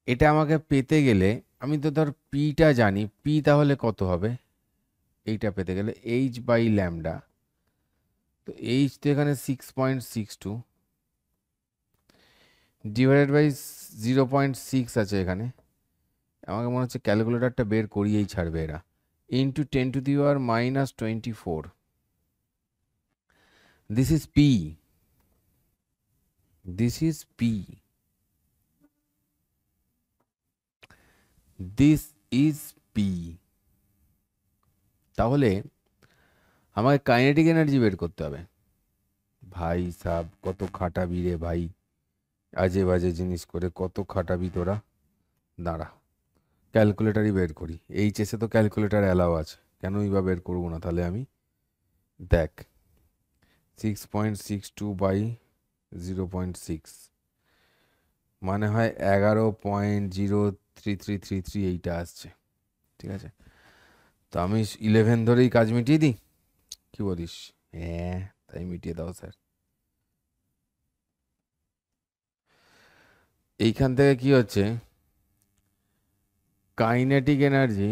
এটা আমাকে পেতে গেলে আমি তো ধর পিটা জানি, পি তাহলে কত হবে, এইটা পেতে গেলে এইচ বাই ল্যামডা। তো এইচ তো এখানে 6.62 ডিভাইডেড বাই 0.6 আছে এখানে, আমাকে মনে হচ্ছে ক্যালকুলেটারটা বের করিয়েই ছাড়বে এরা, into 10⁻⁻24। This is P, this is P, this is P. তাহলে আমাকে কাইনেটিক এনার্জি বের করতে হবে। ভাই সাব কত খাটাবি রে ভাই, আজে বাজে জিনিস করে কত খাটাবি তোরা। দাঁড়া ক্যালকুলেটারই বের করি, এইচএসে তো ক্যালকুলেটার অ্যালাও আছে, কেনই বা বের করবো না তাহলে আমি। দেখ 6.62/0.6 মানে হয় 11.03333, এইটা আসছে, ঠিক আছে। তো আমি 11 ধরেই কাজ মিটিয়ে দিই, কি বলিস? হ্যাঁ তাই মিটিয়ে দাও স্যার। এইখান থেকে কি হচ্ছে, কাইনেটিক এনার্জি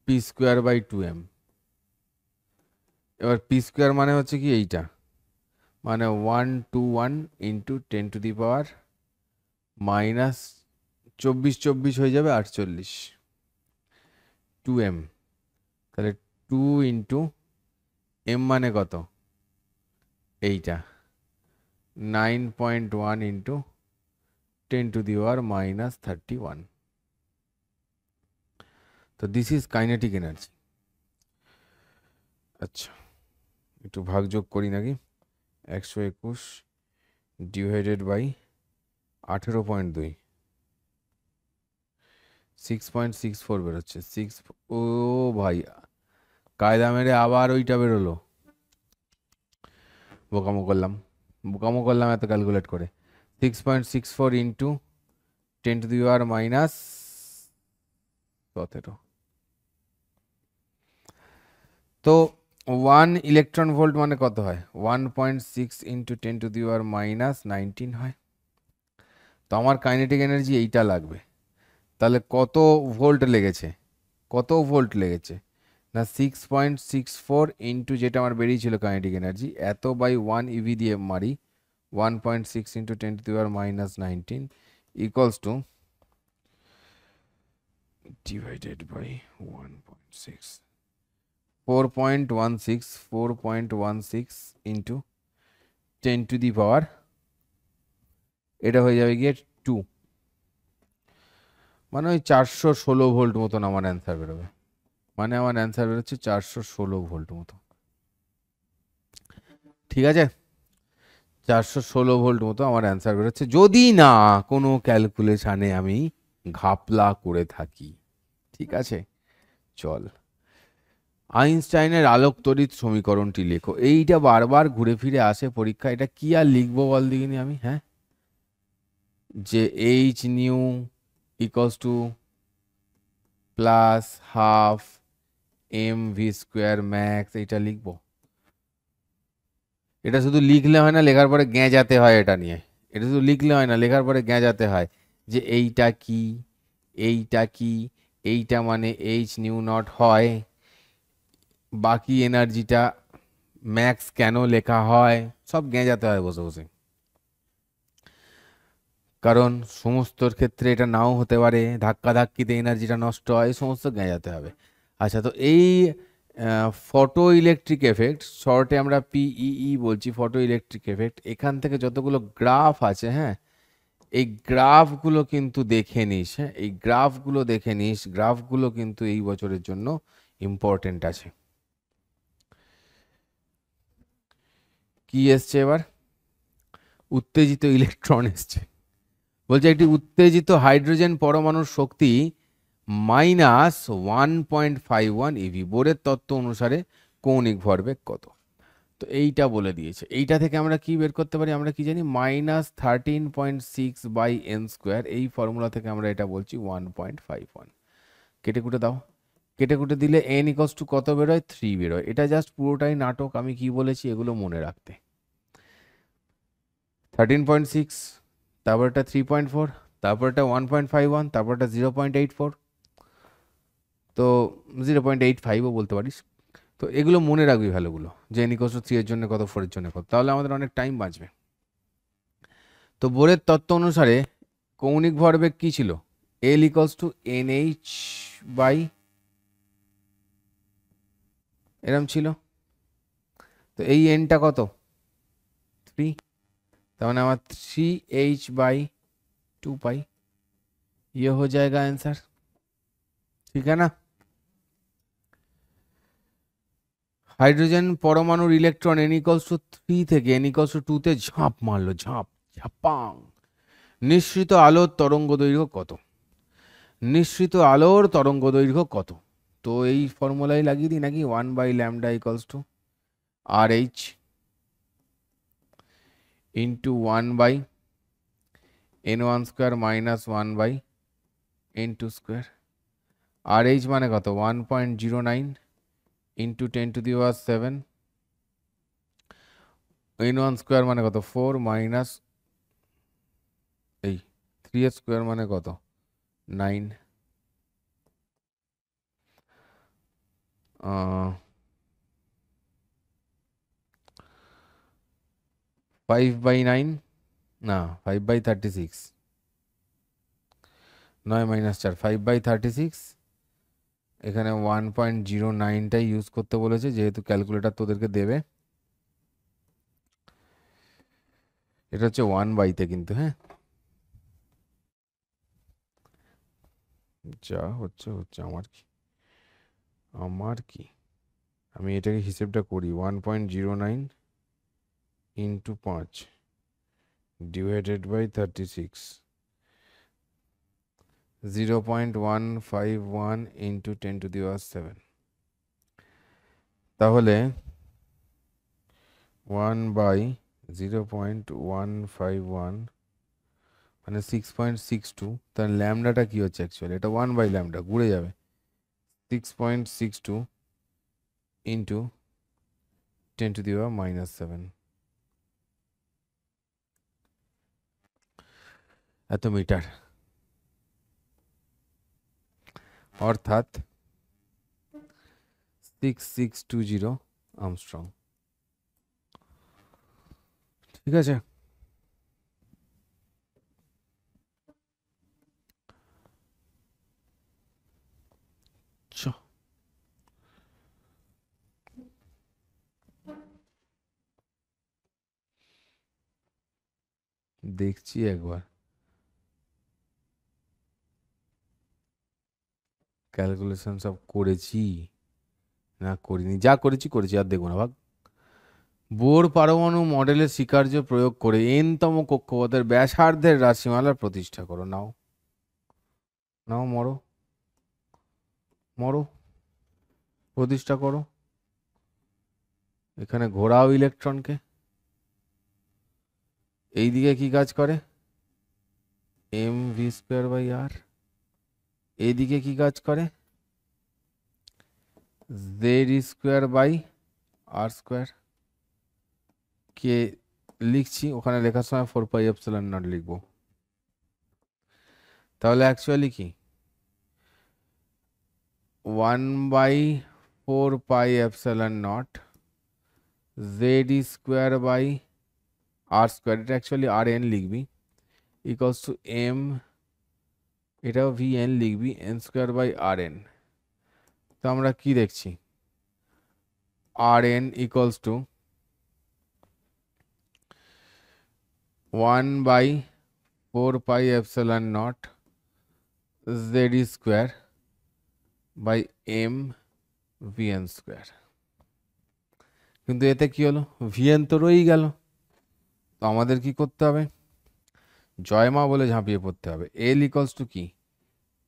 p²/2m। এবার p² মানে হচ্ছে কি এইটা, মানে 121 ইন্টু 10⁻⁻24 হয়ে যাবে 48 2m। তাহলে 2 ইন্টু m মানে কত, এইটা 9.1 ইন্টু 10⁻31। তো দিস ইজ কাইনেটিক এনার্জি। আচ্ছা একটু ভাগযোগ করি নাকি, 121 ডিভাইডেড বাই 18.2, 6.64 বেরোচ্ছে 6। ও ভাই, কায়দা মেরে আবার ওইটা বেরোলো। বোকামো করলাম এত ক্যালকুলেট করে। 6.64 ইন্টু 10⁻17। তো 1 ইলেকট্রন ভোল্ট মানে কত হয়? 1.6 ইন্টু 10⁻19 হয়। তো আমার কাইনেটিক এনার্জি এইটা লাগবে। তাহলে কত ভোল্ট লেগেছে? না 6.64 ইন্টু যেটা আমার বেরিয়েছিল কাইনেটিক এনার্জি, এত বাই 1 ইভি দিয়ে মারি, 1.6 into 10⁻19 equals to divided by 1.6, 4.16 into 10⁻, এটা হয়ে যাবে গিয়ে 2, মানে ওই 416 ভোল্ট মতন আমার অ্যান্সার বেরোবে। মানে আমার অ্যান্সার বেরোচ্ছে 416 ভোল্ট মতো। ঠিক আছে, 416 ভোল্ট মতো আমার অ্যান্সার বেরোচ্ছে, যদি না কোনো ক্যালকুলেশানে আমি ঘাপলা করে থাকি। ঠিক আছে, চল। আইনস্টাইনের আলোক তড়িৎ সমীকরণটি লেখো। এইটা বারবার ঘুরে ফিরে আসে পরীক্ষা। এটা কি আর লিখবো বল দেখিনি আমি? হ্যাঁ, যে H nu equals to plus half M V square max, এইটা লিখবো? এটা শুধু লিখলে হয় না, লেখার পরে গেঁজাতে হয় এটা নিয়ে। এটা শুধু লিখলে হয় না, লেখার পরে গেঁজাতে হয় যে এইটা কি, এইটা কি, এইটা মানে এইচ নিউ নট হয়, বাকি এনার্জিটা ম্যাক্স কেন লেখা হয়, সব গেঁজাতে হয় বসে বসে। কারণ সমস্তর ক্ষেত্রে এটা নাও হতে পারে, ধাক্কাধাক্কিতে এনার্জিটা নষ্ট হয়, সমস্ত গেঁজাতে হবে। আচ্ছা, তো এই ফটো ইলেকট্রিক এফেক্ট, শর্টে আমরা পিইই বলছি, ফটো ইলেকট্রিক এফেক্ট, এখান থেকে যতগুলো গ্রাফ আছে, হ্যাঁ, এই গ্রাফগুলো কিন্তু দেখে নিস। হ্যাঁ, এই গ্রাফগুলো দেখে নিস, গ্রাফগুলো কিন্তু এই বছরের জন্য ইম্পর্টেন্ট আছে। কি এসছে এবার? উত্তেজিত ইলেকট্রন এসছে। বলছে একটি উত্তেজিত হাইড্রোজেন পরমাণুর শক্তি -1.51 ইভি। বোরের তত্ত্ব অনুসারে কৌণিক ভরবেগ কত? তো এইটা বলে দিয়েছে। এইটা থেকে আমরা কি বের করতে পারি? আমরা কি জানি? -13.6/n²। এই ফর্মুলা থেকে আমরা এটা বলছি 1.51। কেটে কুটে দাও। কেটে কুটে দিলে n ইকুয়ালস টু কত বেরোয়? 3 বেরোয়। এটা জাস্ট পুরোটাই নাটক। আমি কি বলেছি এগুলো মনে রাখতে। 13.6, তারপরটা 3.4, তারপরটা 1.51, তারপরটা 0.84, তো 0.85ও বলতে পারিস। তো এগুলো মনে রাখবি ভ্যালুগুলো, যে n ইকুয়ালস টু 3 এর জন্য কত, 4 এর জন্য কত, তাহলে আমাদের অনেক টাইম বাঁচবে। তো বোরের তত্ত্ব অনুসারে কৌণিক ভরবেগ কি ছিল? L equals to NH by, এরম ছিল। তো এই এনটা কত? 3। তার মানে আমার 3h/2π ये हो जाएगा आंसर। ठीक है ना? হাইড্রোজেন পরমাণুর ইলেকট্রন n ইকুয়ালস টু 3 থেকে n ইকুয়ালস টু 2 তে ঝাঁপ মারলো, ঝাপাং। নিঃসৃত আলোর তরঙ্গ দৈর্ঘ্য কত? নিঃসৃত আলোর তরঙ্গ দৈর্ঘ্য কত? তো এই ফর্মুলাই লাগিয়ে দিই নাকি? 1/λ equals to RH into 1/n1² minus 1/n2²। RH মানে কত? 1.09 ইন্টু 10⁻7, n1² মানে কত? 4 মাইনাস এই 3h² মানে কত? 9। 5/9, না 5/36, 9 মাইনাস 4, 5/36। এখানে 1.09টাই ইউজ করতে বলেছে, যেহেতু ক্যালকুলেটর তোদেরকে দেবে। এটা হচ্ছে 1/তে কিন্তু, হ্যাঁ, যা হচ্ছে হচ্ছে। আমার কি আমি এটাকে হিসেবটা করি। 1.09 ইন্টু 5 ডিভাইডেড বাই 36, 0.151 ইন্টু 10⁻7, তাহলে 1/0.151 মানে 6.62, তার ল্যামডাটা কি হচ্ছে অ্যাকচুয়ালি, এটা 1/λ ঘুরে যাবে, 6.62 ইন্টু 10⁻7 এত মিটার, অর্থাৎ 6620 আর্মস্ট্রং। ঠিক আছে, দেখছি একবার ক্যালকুলেশন সব করেছি না করিনি, যা করেছি করেছি, আর দেখবো না ভাগ। বোর পারমাণু মডেলের স্বীকার্য প্রয়োগ করে n-তম কক্ষপথের ব্যাসার্ধের রাশিমালা প্রতিষ্ঠা করো। নাও নাও, মরো মরো, প্রতিষ্ঠা করো। এখানে ঘোরাও ইলেকট্রনকে, এইদিকে কি কাজ করে mv²/r, এইদিকে কি কাজ করে z²/r², কে লিখছি, ওখানে লেখার সময় 4πε0 লিখবো। তাহলে অ্যাকচুয়ালি কি 1/4πε0 z²/r², এটা অ্যাকচুয়ালি rn লিখবি, ইকুয়ালস টু m, এটাও vn লিখবি, n²/rn। তো আমরা কি দেখছি, rn equals to 1/4πε0 z²/m vn²। কিন্তু এতে কি হলো, vn তো রয়েই গেল, তো আমাদের কি করতে হবে, জয়মা বলে ঝাঁপিয়ে পড়তে হবে। l ইকুয়ালস টু কি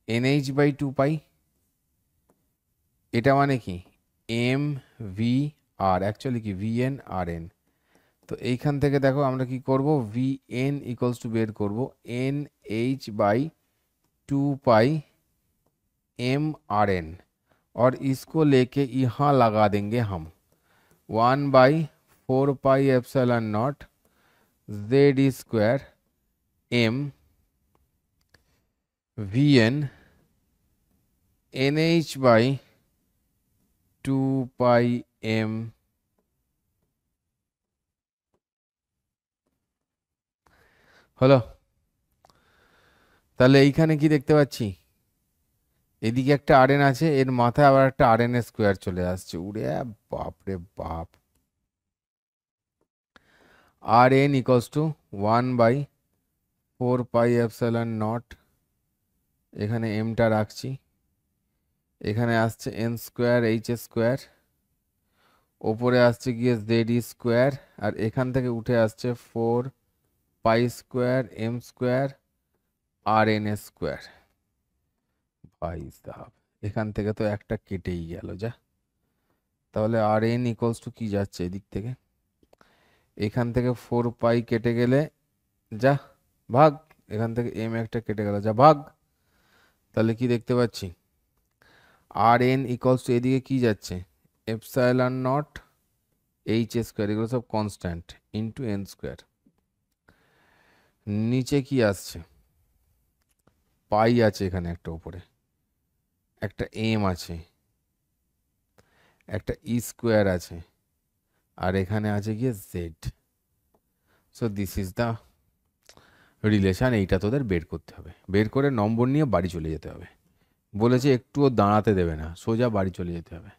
nh/2π, এটা মানে কি m v r, অ্যাকচুয়ালি কি vn rn। তো এইখান থেকে দেখো আমরা কি করব, vn ইকুয়ালস টু বের করব nh/2π m rn, और इसको लेके यहाँ लगा देंगे हम 1/4πε0 z² m vn nh/2π m হলো। তাহলে এইখানে কি দেখতে পাচ্ছি, এদিকে একটা rn আছে, এর মাথায় আবার একটা rn² চলে আসছে, উড়ে বাপ রে বাপ। rn ইকুয়ালস টু 1/4πε0, এখানে mটা রাখছি, এখানে আসছে n²h², ওপরে আসছে গিয়ে z², আর এখান থেকে উঠে আসছে 4π² m² rn²। ভাই সাহেব, এখান থেকে তো একটা কেটেই গেল যা। তাহলে rn ইকুয়ালস টু কি যাচ্ছে এদিক থেকে, এখান থেকে 4π কেটে গেলে যা ভাগ, এখান থেকে m একটা কেটে গেল যা ভাগ। তাহলে কি দেখতে পাচ্ছি, rn ইকুয়ালস টু এদিকে কি যাচ্ছে ε0 h², এগুলো সব কনস্ট্যান্ট, ইন্টু n²। নিচে কি আসছে, পাই আছে এখানে একটা, উপরে একটা m আছে, একটা e² আছে, আর এখানে আছে গিয়ে z। So this is the relation, এইটা তোদের বের করতে হবে, বের করে নম্বর নিয়ে বাড়ি চলে যেতে হবে। বলেছে একটুও দাঁড়াতে দেবে না, সোজা বাড়ি চলে যেতে হবে।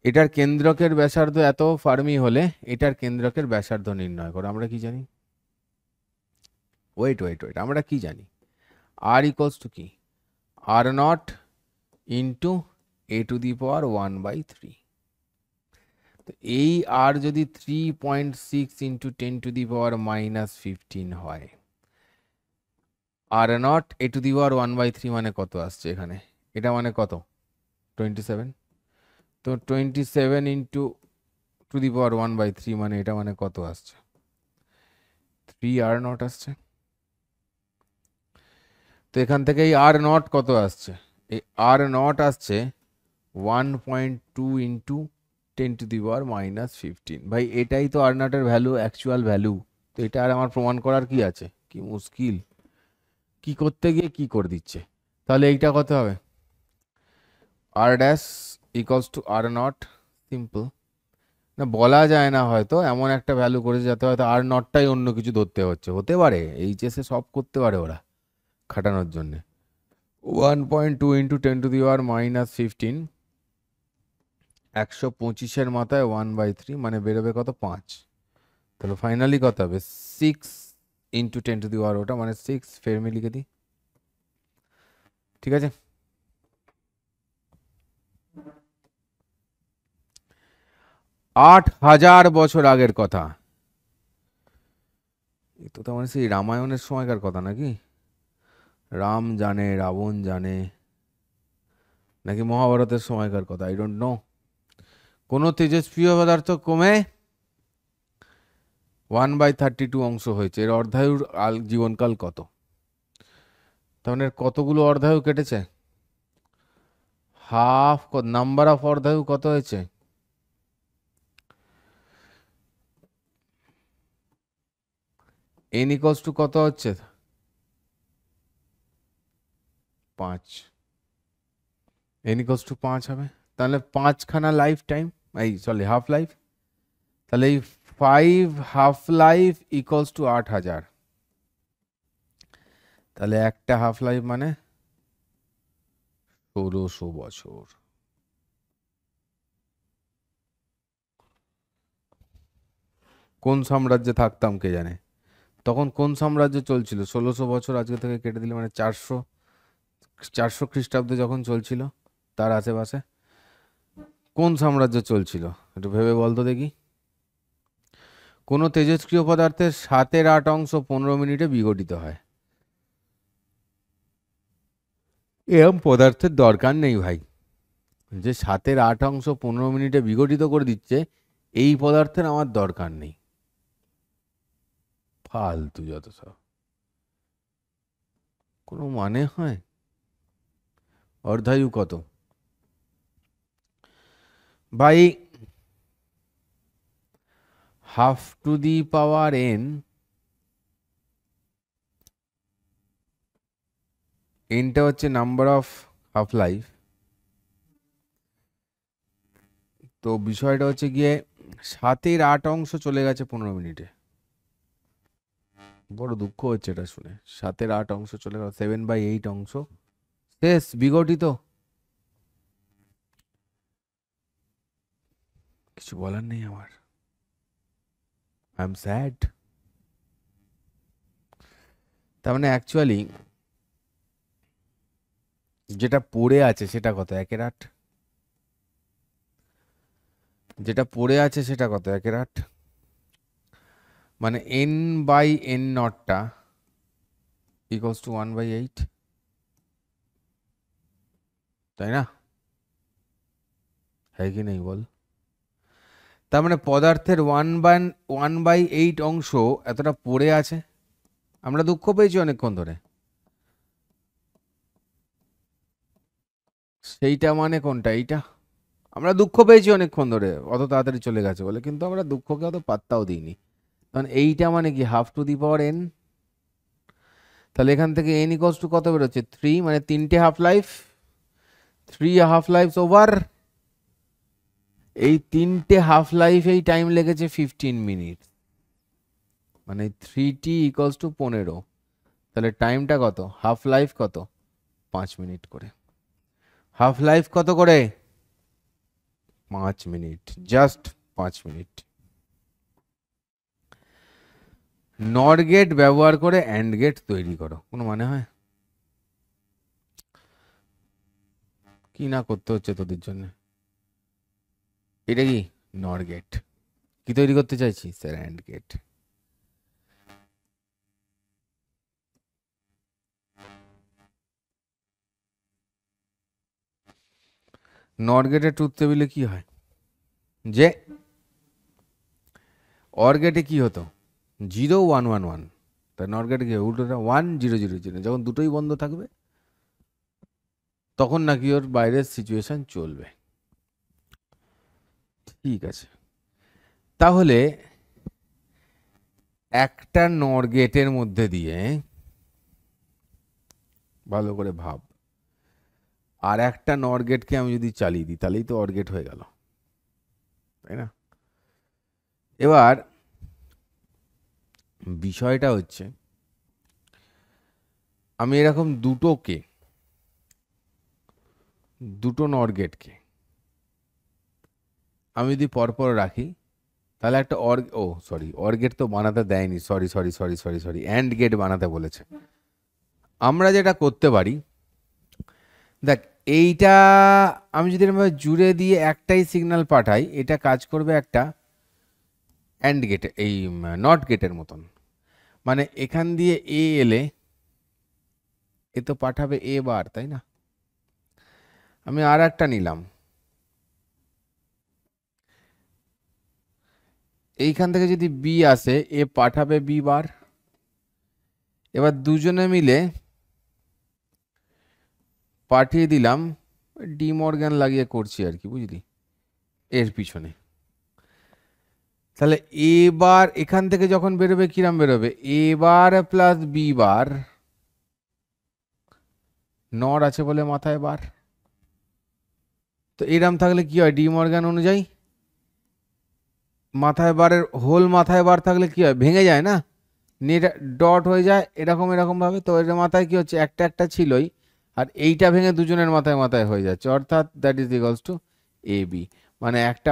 এটার কেন্দ্রকের ব্যাসার্ধ এত ফার্মি হলে এটার কেন্দ্রকের ব্যাসার্ধ নির্ণয় করো। আমরা কি জানি, ওয়েট, আমরা কি জানি, r ইকুয়ালস টু কি r0 ইন্টু a⁴ 1/3। তো এই r যদি 3.6 ইন্টু 10⁻⁻15 হয়, are not a to the পাওয়ার 1/3 মানে কত আসছে এখানে? এটা মানে কত? 27। তো 27 ইন্টু টু দি পাওয়ার 1/3 মানে এটা মানে কত আসছে? 3r0 আসছে। তো এখান থেকে এই r0 কত আসছে? এই r0 আসছে 1.2 ইন্টু 10 টু দি পাওয়ার -15। ভাই এটাই তো r0 এর ভ্যালু, অ্যাকচুয়াল ভ্যালু। তো এটা আর আমার প্রমাণ করার কি আছে? কি মুশকিল! কি করতে গিয়ে কি করে দিচ্ছে। তাহলে এইটা কত হবে? r dash equals two r0। Simple. না বলা যায় না, হয়তো এমন একটা ভ্যালু করেছে যাতে হয়তো r0টাই অন্য কিছু ধরতে হচ্ছে, হতে পারে। এইচএসে সব করতে পারে ওরা খাটানোর জন্য। 1.2 ইন্টু 10 টু দি পাওয়ার -15, 125-এর মাথায় 1/3 মানে বেরোবে কত? 5। তাহলে ফাইনালি কত হবে? 6 ইন্টু 10 টু দি পাওয়ার, ওটা মানে 6 ফেরমি লিখে দিই। ঠিক আছে। 8,000 বছর আগের কথা। এ তো মানে সেই রামায়ণের সময়কার কথা নাকি? রাম জানে, রাবণ জানে, নাকি মহাভারতের সময়কার কথা? I don't know. কোন তেজস্ক্রিয় পদার্থ কমে 1/32 অংশ হয়েছে, এর অর্ধায়ুর জীবনকাল কত? তার মানে কতগুলো অর্ধায়ু কেটেছে? হাফ। নাম্বার অফ অর্ধায়ু কত হয়েছে? n ইকুয়ালস টু কত হচ্ছে? 5। n ইকুয়ালস টু 5 হবে। তাহলে 5খানা লাইফ টাইম, এই সরি হাফ লাইফ। তাহলে এই 5 হাফ লাইফ ইকুয়ালস টু 8,000। তাহলে একটা হাফ লাইফ মানে 1600 বছর। কোন সাম্রাজ্যে থাকতাম কে জানে। তখন কোন সাম্রাজ্য চলছিল? 1600 বছর আজকে থেকে কেটে দিলে মানে 400 খ্রিস্টাব্দে যখন চলছিল, তার আশেপাশে কোন সাম্রাজ্য চলছিল একটু ভেবে বলতো দেখি। কোন তেজস্ক্রিয় পদার্থের 7/8 অংশ 15 মিনিটে বিঘটিত হয়? এরম পদার্থের দরকার নেই ভাই। যে 7/8 অংশ 15 মিনিটে বিঘটিত করে দিচ্ছে, এই পদার্থের আমার দরকার নেই। ফালতু যত সব, কোনো মানে হয়? অর্ধায়ু কত ভাই? Have to the power n, nটা হচ্ছে নাম্বার অফ হাফ লাইফ। তো বিষয়টা হচ্ছে গিয়ে 7/8 অংশ চলে গেছে 15 মিনিটে। বড় দুঃখ হচ্ছে এটা শুনে। 7/8 অংশ চলে গেল, 7/8 অংশ শেষ, বিঘটিত। কিছু বলার নেই আমার। I am sad. তার মানে অ্যাকচুয়ালি যেটা পড়ে আছে সেটা কত? 1/8। যেটা পড়ে আছে সেটা কত? 1/8। মানে n/n0টা ইকুয়ালস টু 1/8, তাই না? হ্যাঁ কি নেই বল? তার মানে পদার্থের 1/8 অংশ এতটা পড়ে আছে। আমরা দুঃখ পেয়েছি অনেকক্ষণ ধরে। সেইটা মানে কোনটা? এইটা। আমরা দুঃখ পেয়েছি অনেকক্ষণ ধরে, অত তাড়াতাড়ি চলে গেছে বলে, কিন্তু আমরা দুঃখকে অত পাত্তাও দিইনি। কারণ এইটা মানে কি? Have to the power n। তাহলে এখান থেকে n ইকুয়ালস টু কত বেরোচ্ছে? 3, মানে 3টে half life. 3 half life over এই 3টে হাফ লাইফ, এই টাইম লেগেছে 15 মিনিট। মানে 3t ইকুয়ালস টু 15। তাহলে টাইমটা কত? হাফ লাইফ কত? 5 মিনিট করে। হাফ লাইফ কত করে? 5 মিনিট, জাস্ট 5 মিনিট। নর গেট ব্যবহার করে অ্যান্ড গেট তৈরি করো, কোনো মানে হয়? কি না করতে হচ্ছে তোদের জন্য। এটা কি? নর গেট। কি তৈরি করতে চাইছি? Sir and gate. নট গেটের ট্রুথ টেবিলে কি হয় যে অর গেটে কি হতো 0 1 1 1, তাই নট গেটে কি উল্টোটা 1 0 0 0, যখন দুটোই বন্ধ থাকবে তখন নাকি ওর বাইরের সিচুয়েশন চলবে। ঠিক আছে, তাহলে একটা নর গেটের মধ্যে দিয়ে ভালো করে ভাব, আর একটা নর গেটকে আমি যদি চালিয়ে দিই তাহলেই তো অর গেট হয়ে গেল, তাই না? এবার বিষয়টা হচ্ছে আমি এরকম দুটো নর গেটকে আমি যদি পরপর রাখি তাহলে একটা অর গেট তো বানাতে দেয়নি, সরি অ্যান্ড গেট বানাতে বলেছে। আমরা যেটা করতে পারি, দেখ এইটা আমি যদি এরকম জুড়ে দিয়ে একটাই সিগন্যাল পাঠাই, এটা কাজ করবে একটা অ্যান্ড গেটে, এই নট গেটের মতন। মানে এখান দিয়ে এ এলে এ তো পাঠাবে এ বার, তাই না? আমি আর একটা নিলাম, এইখান থেকে যদি বি আসে এ পাঠাবে বি বার। এবার দুজনে মিলে পাঠিয়ে দিলাম, ডি মর্গ্যান লাগিয়ে করছি আর কি, বুঝলি, এর পিছনে। তাহলে এ বার এখান থেকে যখন বেরোবে কিরাম বেরোবে, এ বার প্লাস বি বার, নর আছে বলে মাথায় বার। তো এরম থাকলে কি হয়, ডি মর্গ্যান অনুযায়ী মাথায় বারের হোল মাথায় বার থাকলে কি হয়, ভেঙে যায় না, নিয়ে ডট হয়ে যায় এরকম এরকম ভাবে। তো এর মাথায় কি হচ্ছে, একটা একটা ছিলই, আর এইটা ভেঙে দুজনের মাথায় মাথায় হয়ে যাচ্ছে, অর্থাৎ that is equals to A B. মানে একটা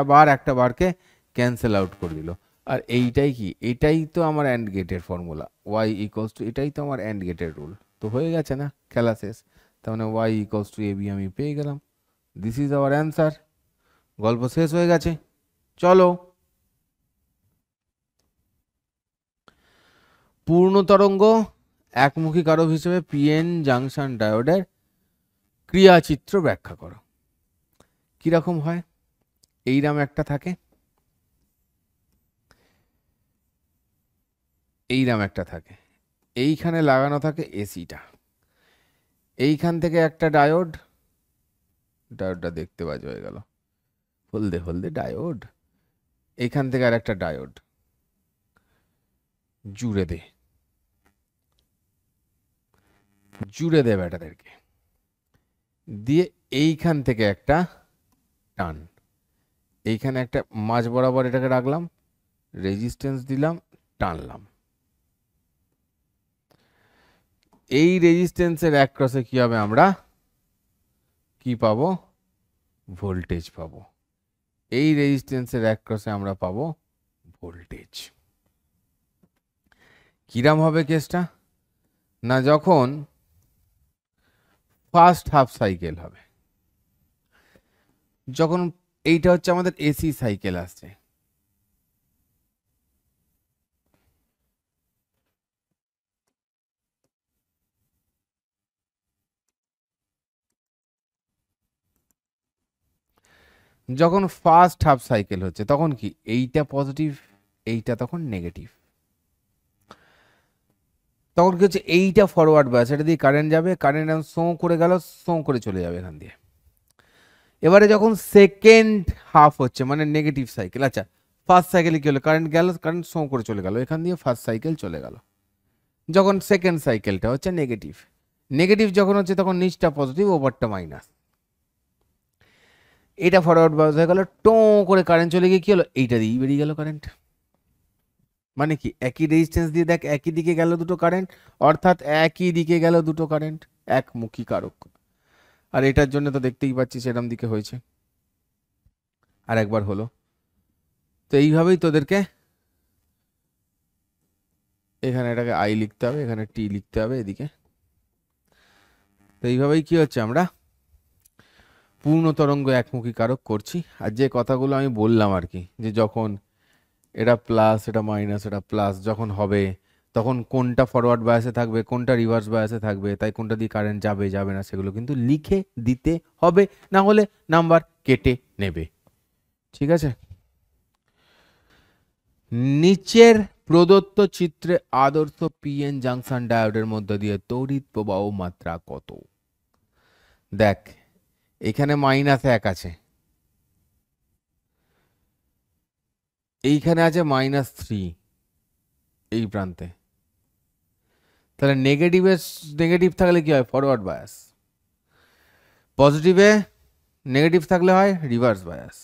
বারকে ক্যান্সেল আউট করে দিল। আর এইটাই কি, এটাই তো আমার অ্যান্ড গেটের ফর্মুলা, ওয়াই ইকুয়ালস টু, এটাই তো আমার অ্যান্ড গেটের রুল। তো হয়ে গেছে না, খেলা শেষ। তার মানে Y equals to A B আমি পেয়ে গেলাম। This is our answer. গল্প শেষ হয়ে গেছে। চলো, পূর্ণ তরঙ্গ একমুখী কারক হিসেবে পিএন জাংশন ডায়োডের ক্রিয়াচিত্র ব্যাখ্যা করো। কিরকম হয়, এইরাম একটা থাকে, এইরাম একটা থাকে, এইখানে লাগানো থাকে এসিটা, এইখান থেকে একটা ডায়োডটা দেখতে বাজে হয়ে গেল, হলদে ডায়োড, এইখান থেকে আর একটা ডায়োড জুড়ে দে ব্যাটাদেরকে দিয়ে, এইখান থেকে একটা টান, এইখানে একটা মাঝ বরাবর এটাকে রাখলাম, রেজিস্ট্যান্স দিলাম, টানলাম। এই রেজিস্ট্যান্সের এক ক্রসে কি হবে, আমরা কি পাবো, ভোল্টেজ পাবো। এই রেজিস্ট্যান্সের এক ক্রসে আমরা পাবো ভোল্টেজ। কিরাম হবে কেসটা না, যখন ফার্স্ট হাফ সাইকেল হবে, যখন এইটা হচ্ছে আমাদের এসি সাইকেল আসছে, যখন ফার্স্ট হাফ সাইকেল হচ্ছে তখন কি, এইটা পজিটিভ এইটা তখন নেগেটিভ, তখন কি হচ্ছে, এইটা ফরওয়ার্ড বায়াস, এটা দিয়ে কারেন্ট যাবে, কারেন্ট সো করে গেল, সো করে চলে যাবে এখান দিয়ে। এবারে যখন সেকেন্ড হাফ হচ্ছে মানে নেগেটিভ সাইকেল, আচ্ছা ফার্স্ট সাইকেলে কি হলো, কারেন্ট গেল, কারেন্ট সো করে চলে গেল এখান দিয়ে, ফার্স্ট সাইকেল চলে গেল। যখন সেকেন্ড সাইকেলটা হচ্ছে নেগেটিভ যখন হচ্ছে তখন নিচটা পজিটিভ ওপরটা মাইনাস, এটা ফরওয়ার্ড বায়াস হয়ে গেল, টো করে কারেন্ট চলে গিয়ে কি হলো, এইটা দিয়েই বেরিয়ে গেল কারেন্ট। মানে কি, একই রেজিস্ট্যান্স দিয়ে দেখ একই দিকে গেল দুটো কারেন্ট, অর্থাৎ একই দিকে গেল দুটো কারেন্ট, একমুখী কারক। আর এটার জন্য তো দেখতেই পাচ্ছিস এরম দিকে হয়েছে, আর একবার হলো। তো এইভাবেই তোদেরকে এখানে এটাকে আই লিখতে হবে, এখানে টি লিখতে হবে এদিকে। তো এইভাবেই কি হচ্ছে, আমরা পূর্ণ তরঙ্গ একমুখী কারক করছি। আর যে কথাগুলো আমি বললাম আর কি, যে যখন এটা প্লাস এটা মাইনাস এটা প্লাস যখন হবে, তখন কোনটা ফরওয়ার্ড বায়াসে থাকবে, কোনটা রিভার্স বায়াসে থাকবে, তাই কোনটা দিয়ে কারেন্ট যাবে যাবে না সেগুলো কিন্তু লিখে দিতে হবে, না হলে নাম্বার কেটে নেবে। ঠিক আছে, নিচের প্রদত্ত চিত্রে আদর্শ পিএন জাংশন ডায়োডের মধ্যে দিয়ে তড়িৎ প্রবাহ মাত্রা কত? দেখ এখানে -1 আছে, এইখানে আছে -3 এই প্রান্তে, তাহলে নেগেটিভ থাকলে কি হয়? Forward bias. পজিটিভে নেগেটিভ থাকলে হয় রিভার্স বায়াস।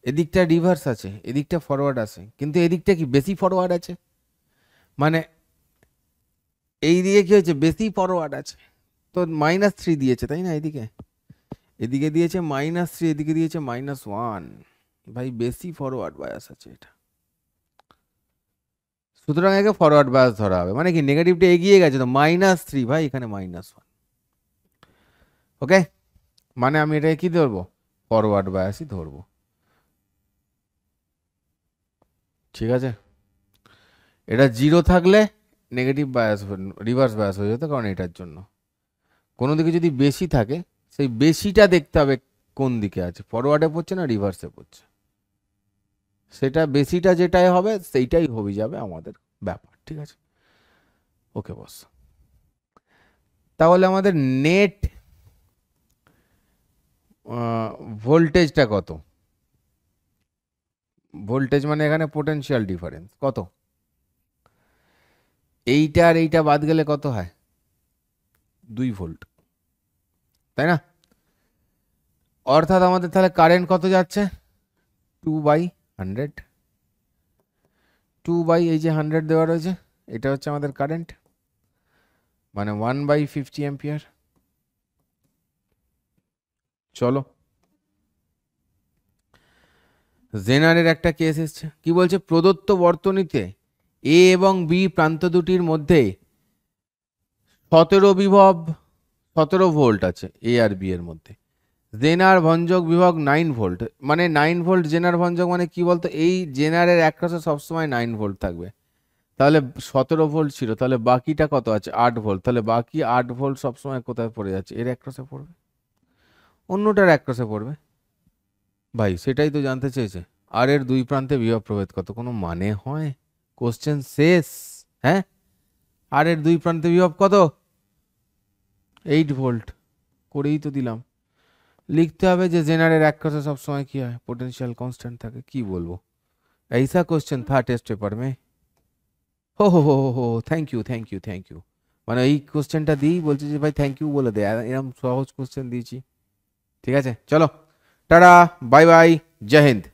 এদিকটা রিভার্স আছে, এদিকটা ফরওয়ার্ড আছে, কিন্তু এদিকটা কি বেশি ফরওয়ার্ড আছে, মানে এই দিকে কি হয়েছে? বেশি ফরওয়ার্ড আছে, তো -3 দিয়েছে, তাই না? এদিকে এদিকে দিয়েছে -3, এদিকে দিয়েছে -1, ভাই বেশি ফরওয়ার্ড বায়াস আছে এটা, সুতরাং একে ফরওয়ার্ড বায়াস ধরা হবে। মানে কি নেগেটিভটা এগিয়ে গেছে, তো -3 ভাই, এখানে -1। ওকে, মানে আমি এটাকে কি ধরবো? ফরওয়ার্ড বায়াসই ধরবো। ঠিক আছে, এটা 0 থাকলে নেগেটিভ বায়াস, রিভার্স বায়াস হয়ে যেত, কারণ এটার জন্য কোনো দিকে যদি বেশি থাকে সেই বেশিটা দেখতে হবে কোন দিকে আছে, ফরওয়ার্ডে পড়ছে না রিভার্সে পড়ছে, সেটা বেশিটা যেটাই হবে সেইটাই হয়ে যাবে আমাদের ব্যাপার। ঠিক আছে, ওকে বস। তাহলে আমাদের নেট ভোল্টেজটা কত? ভোল্টেজ মানে এখানে পোটেনশিয়াল ডিফারেন্স কত? এইটা আর এইটা বাদ গেলে কত হয়? 2 ভোল্ট, তাই না? অর্থাৎ আমাদের তাহলে কারেন্ট কত যাচ্ছে? 2/100, 2 বাই এই যে 100 দেওয়া রয়েছে, এটা হচ্ছে আমাদের কারেন্ট, মানে 1/50 অ্যাম্পিয়ার। চলো জেনারের একটা কেস এসছে, কি বলছে? প্রদত্ত বর্তনীতে এ এবং বি প্রান্ত দুটির মধ্যে 17 বিভব 17 ভোল্ট আছে এ আর বি এর মধ্যে, জেনার ভঞ্জক বিভব 9 ভোল্ট, মানে 9 ভোল্ট জেনার ভঞ্জক, মানে কি বলতো? এই জেনারের একপাশে সবসময় 9 ভোল্ট থাকবে, তাহলে 17 ভোল্ট ছিল, তাহলে বাকিটা কত আছে? 8 ভোল্ট, তাহলে বাকি 8 ভোল্ট সবসময় কোথায় পড়ে যাচ্ছে? এর একপাশে পড়বে, অন্যটার একপাশে পড়বে। ভাই সেটাই তো জানতে চেয়েছে, আর এর দুই প্রান্তে বিভব প্রভেদ কত? কোনো মানে হয়? কোশ্চেন শেষ। হ্যাঁ, আর এর দুই প্রান্তে বিভব কত? 8 ভোল্ট করেই তো দিলাম। লিখতে হবে যে জেনারের এক পাশে সবসময় কি হয়? पोटेंशियल कांस्टेंट থাকে। কি বলবো, ऐसा क्वेश्चन था टेस्ट पेपर में। हो থ্যাংক ইউ, মানে এই কোশ্চেনটা দিই বলছি যে ভাই থ্যাংক ইউ বলে দে, এরকম সহজ কোশ্চেন দিয়েছি। ঠিক আছে, চলো টাটা, বাই বাই, জয় হিন্দ।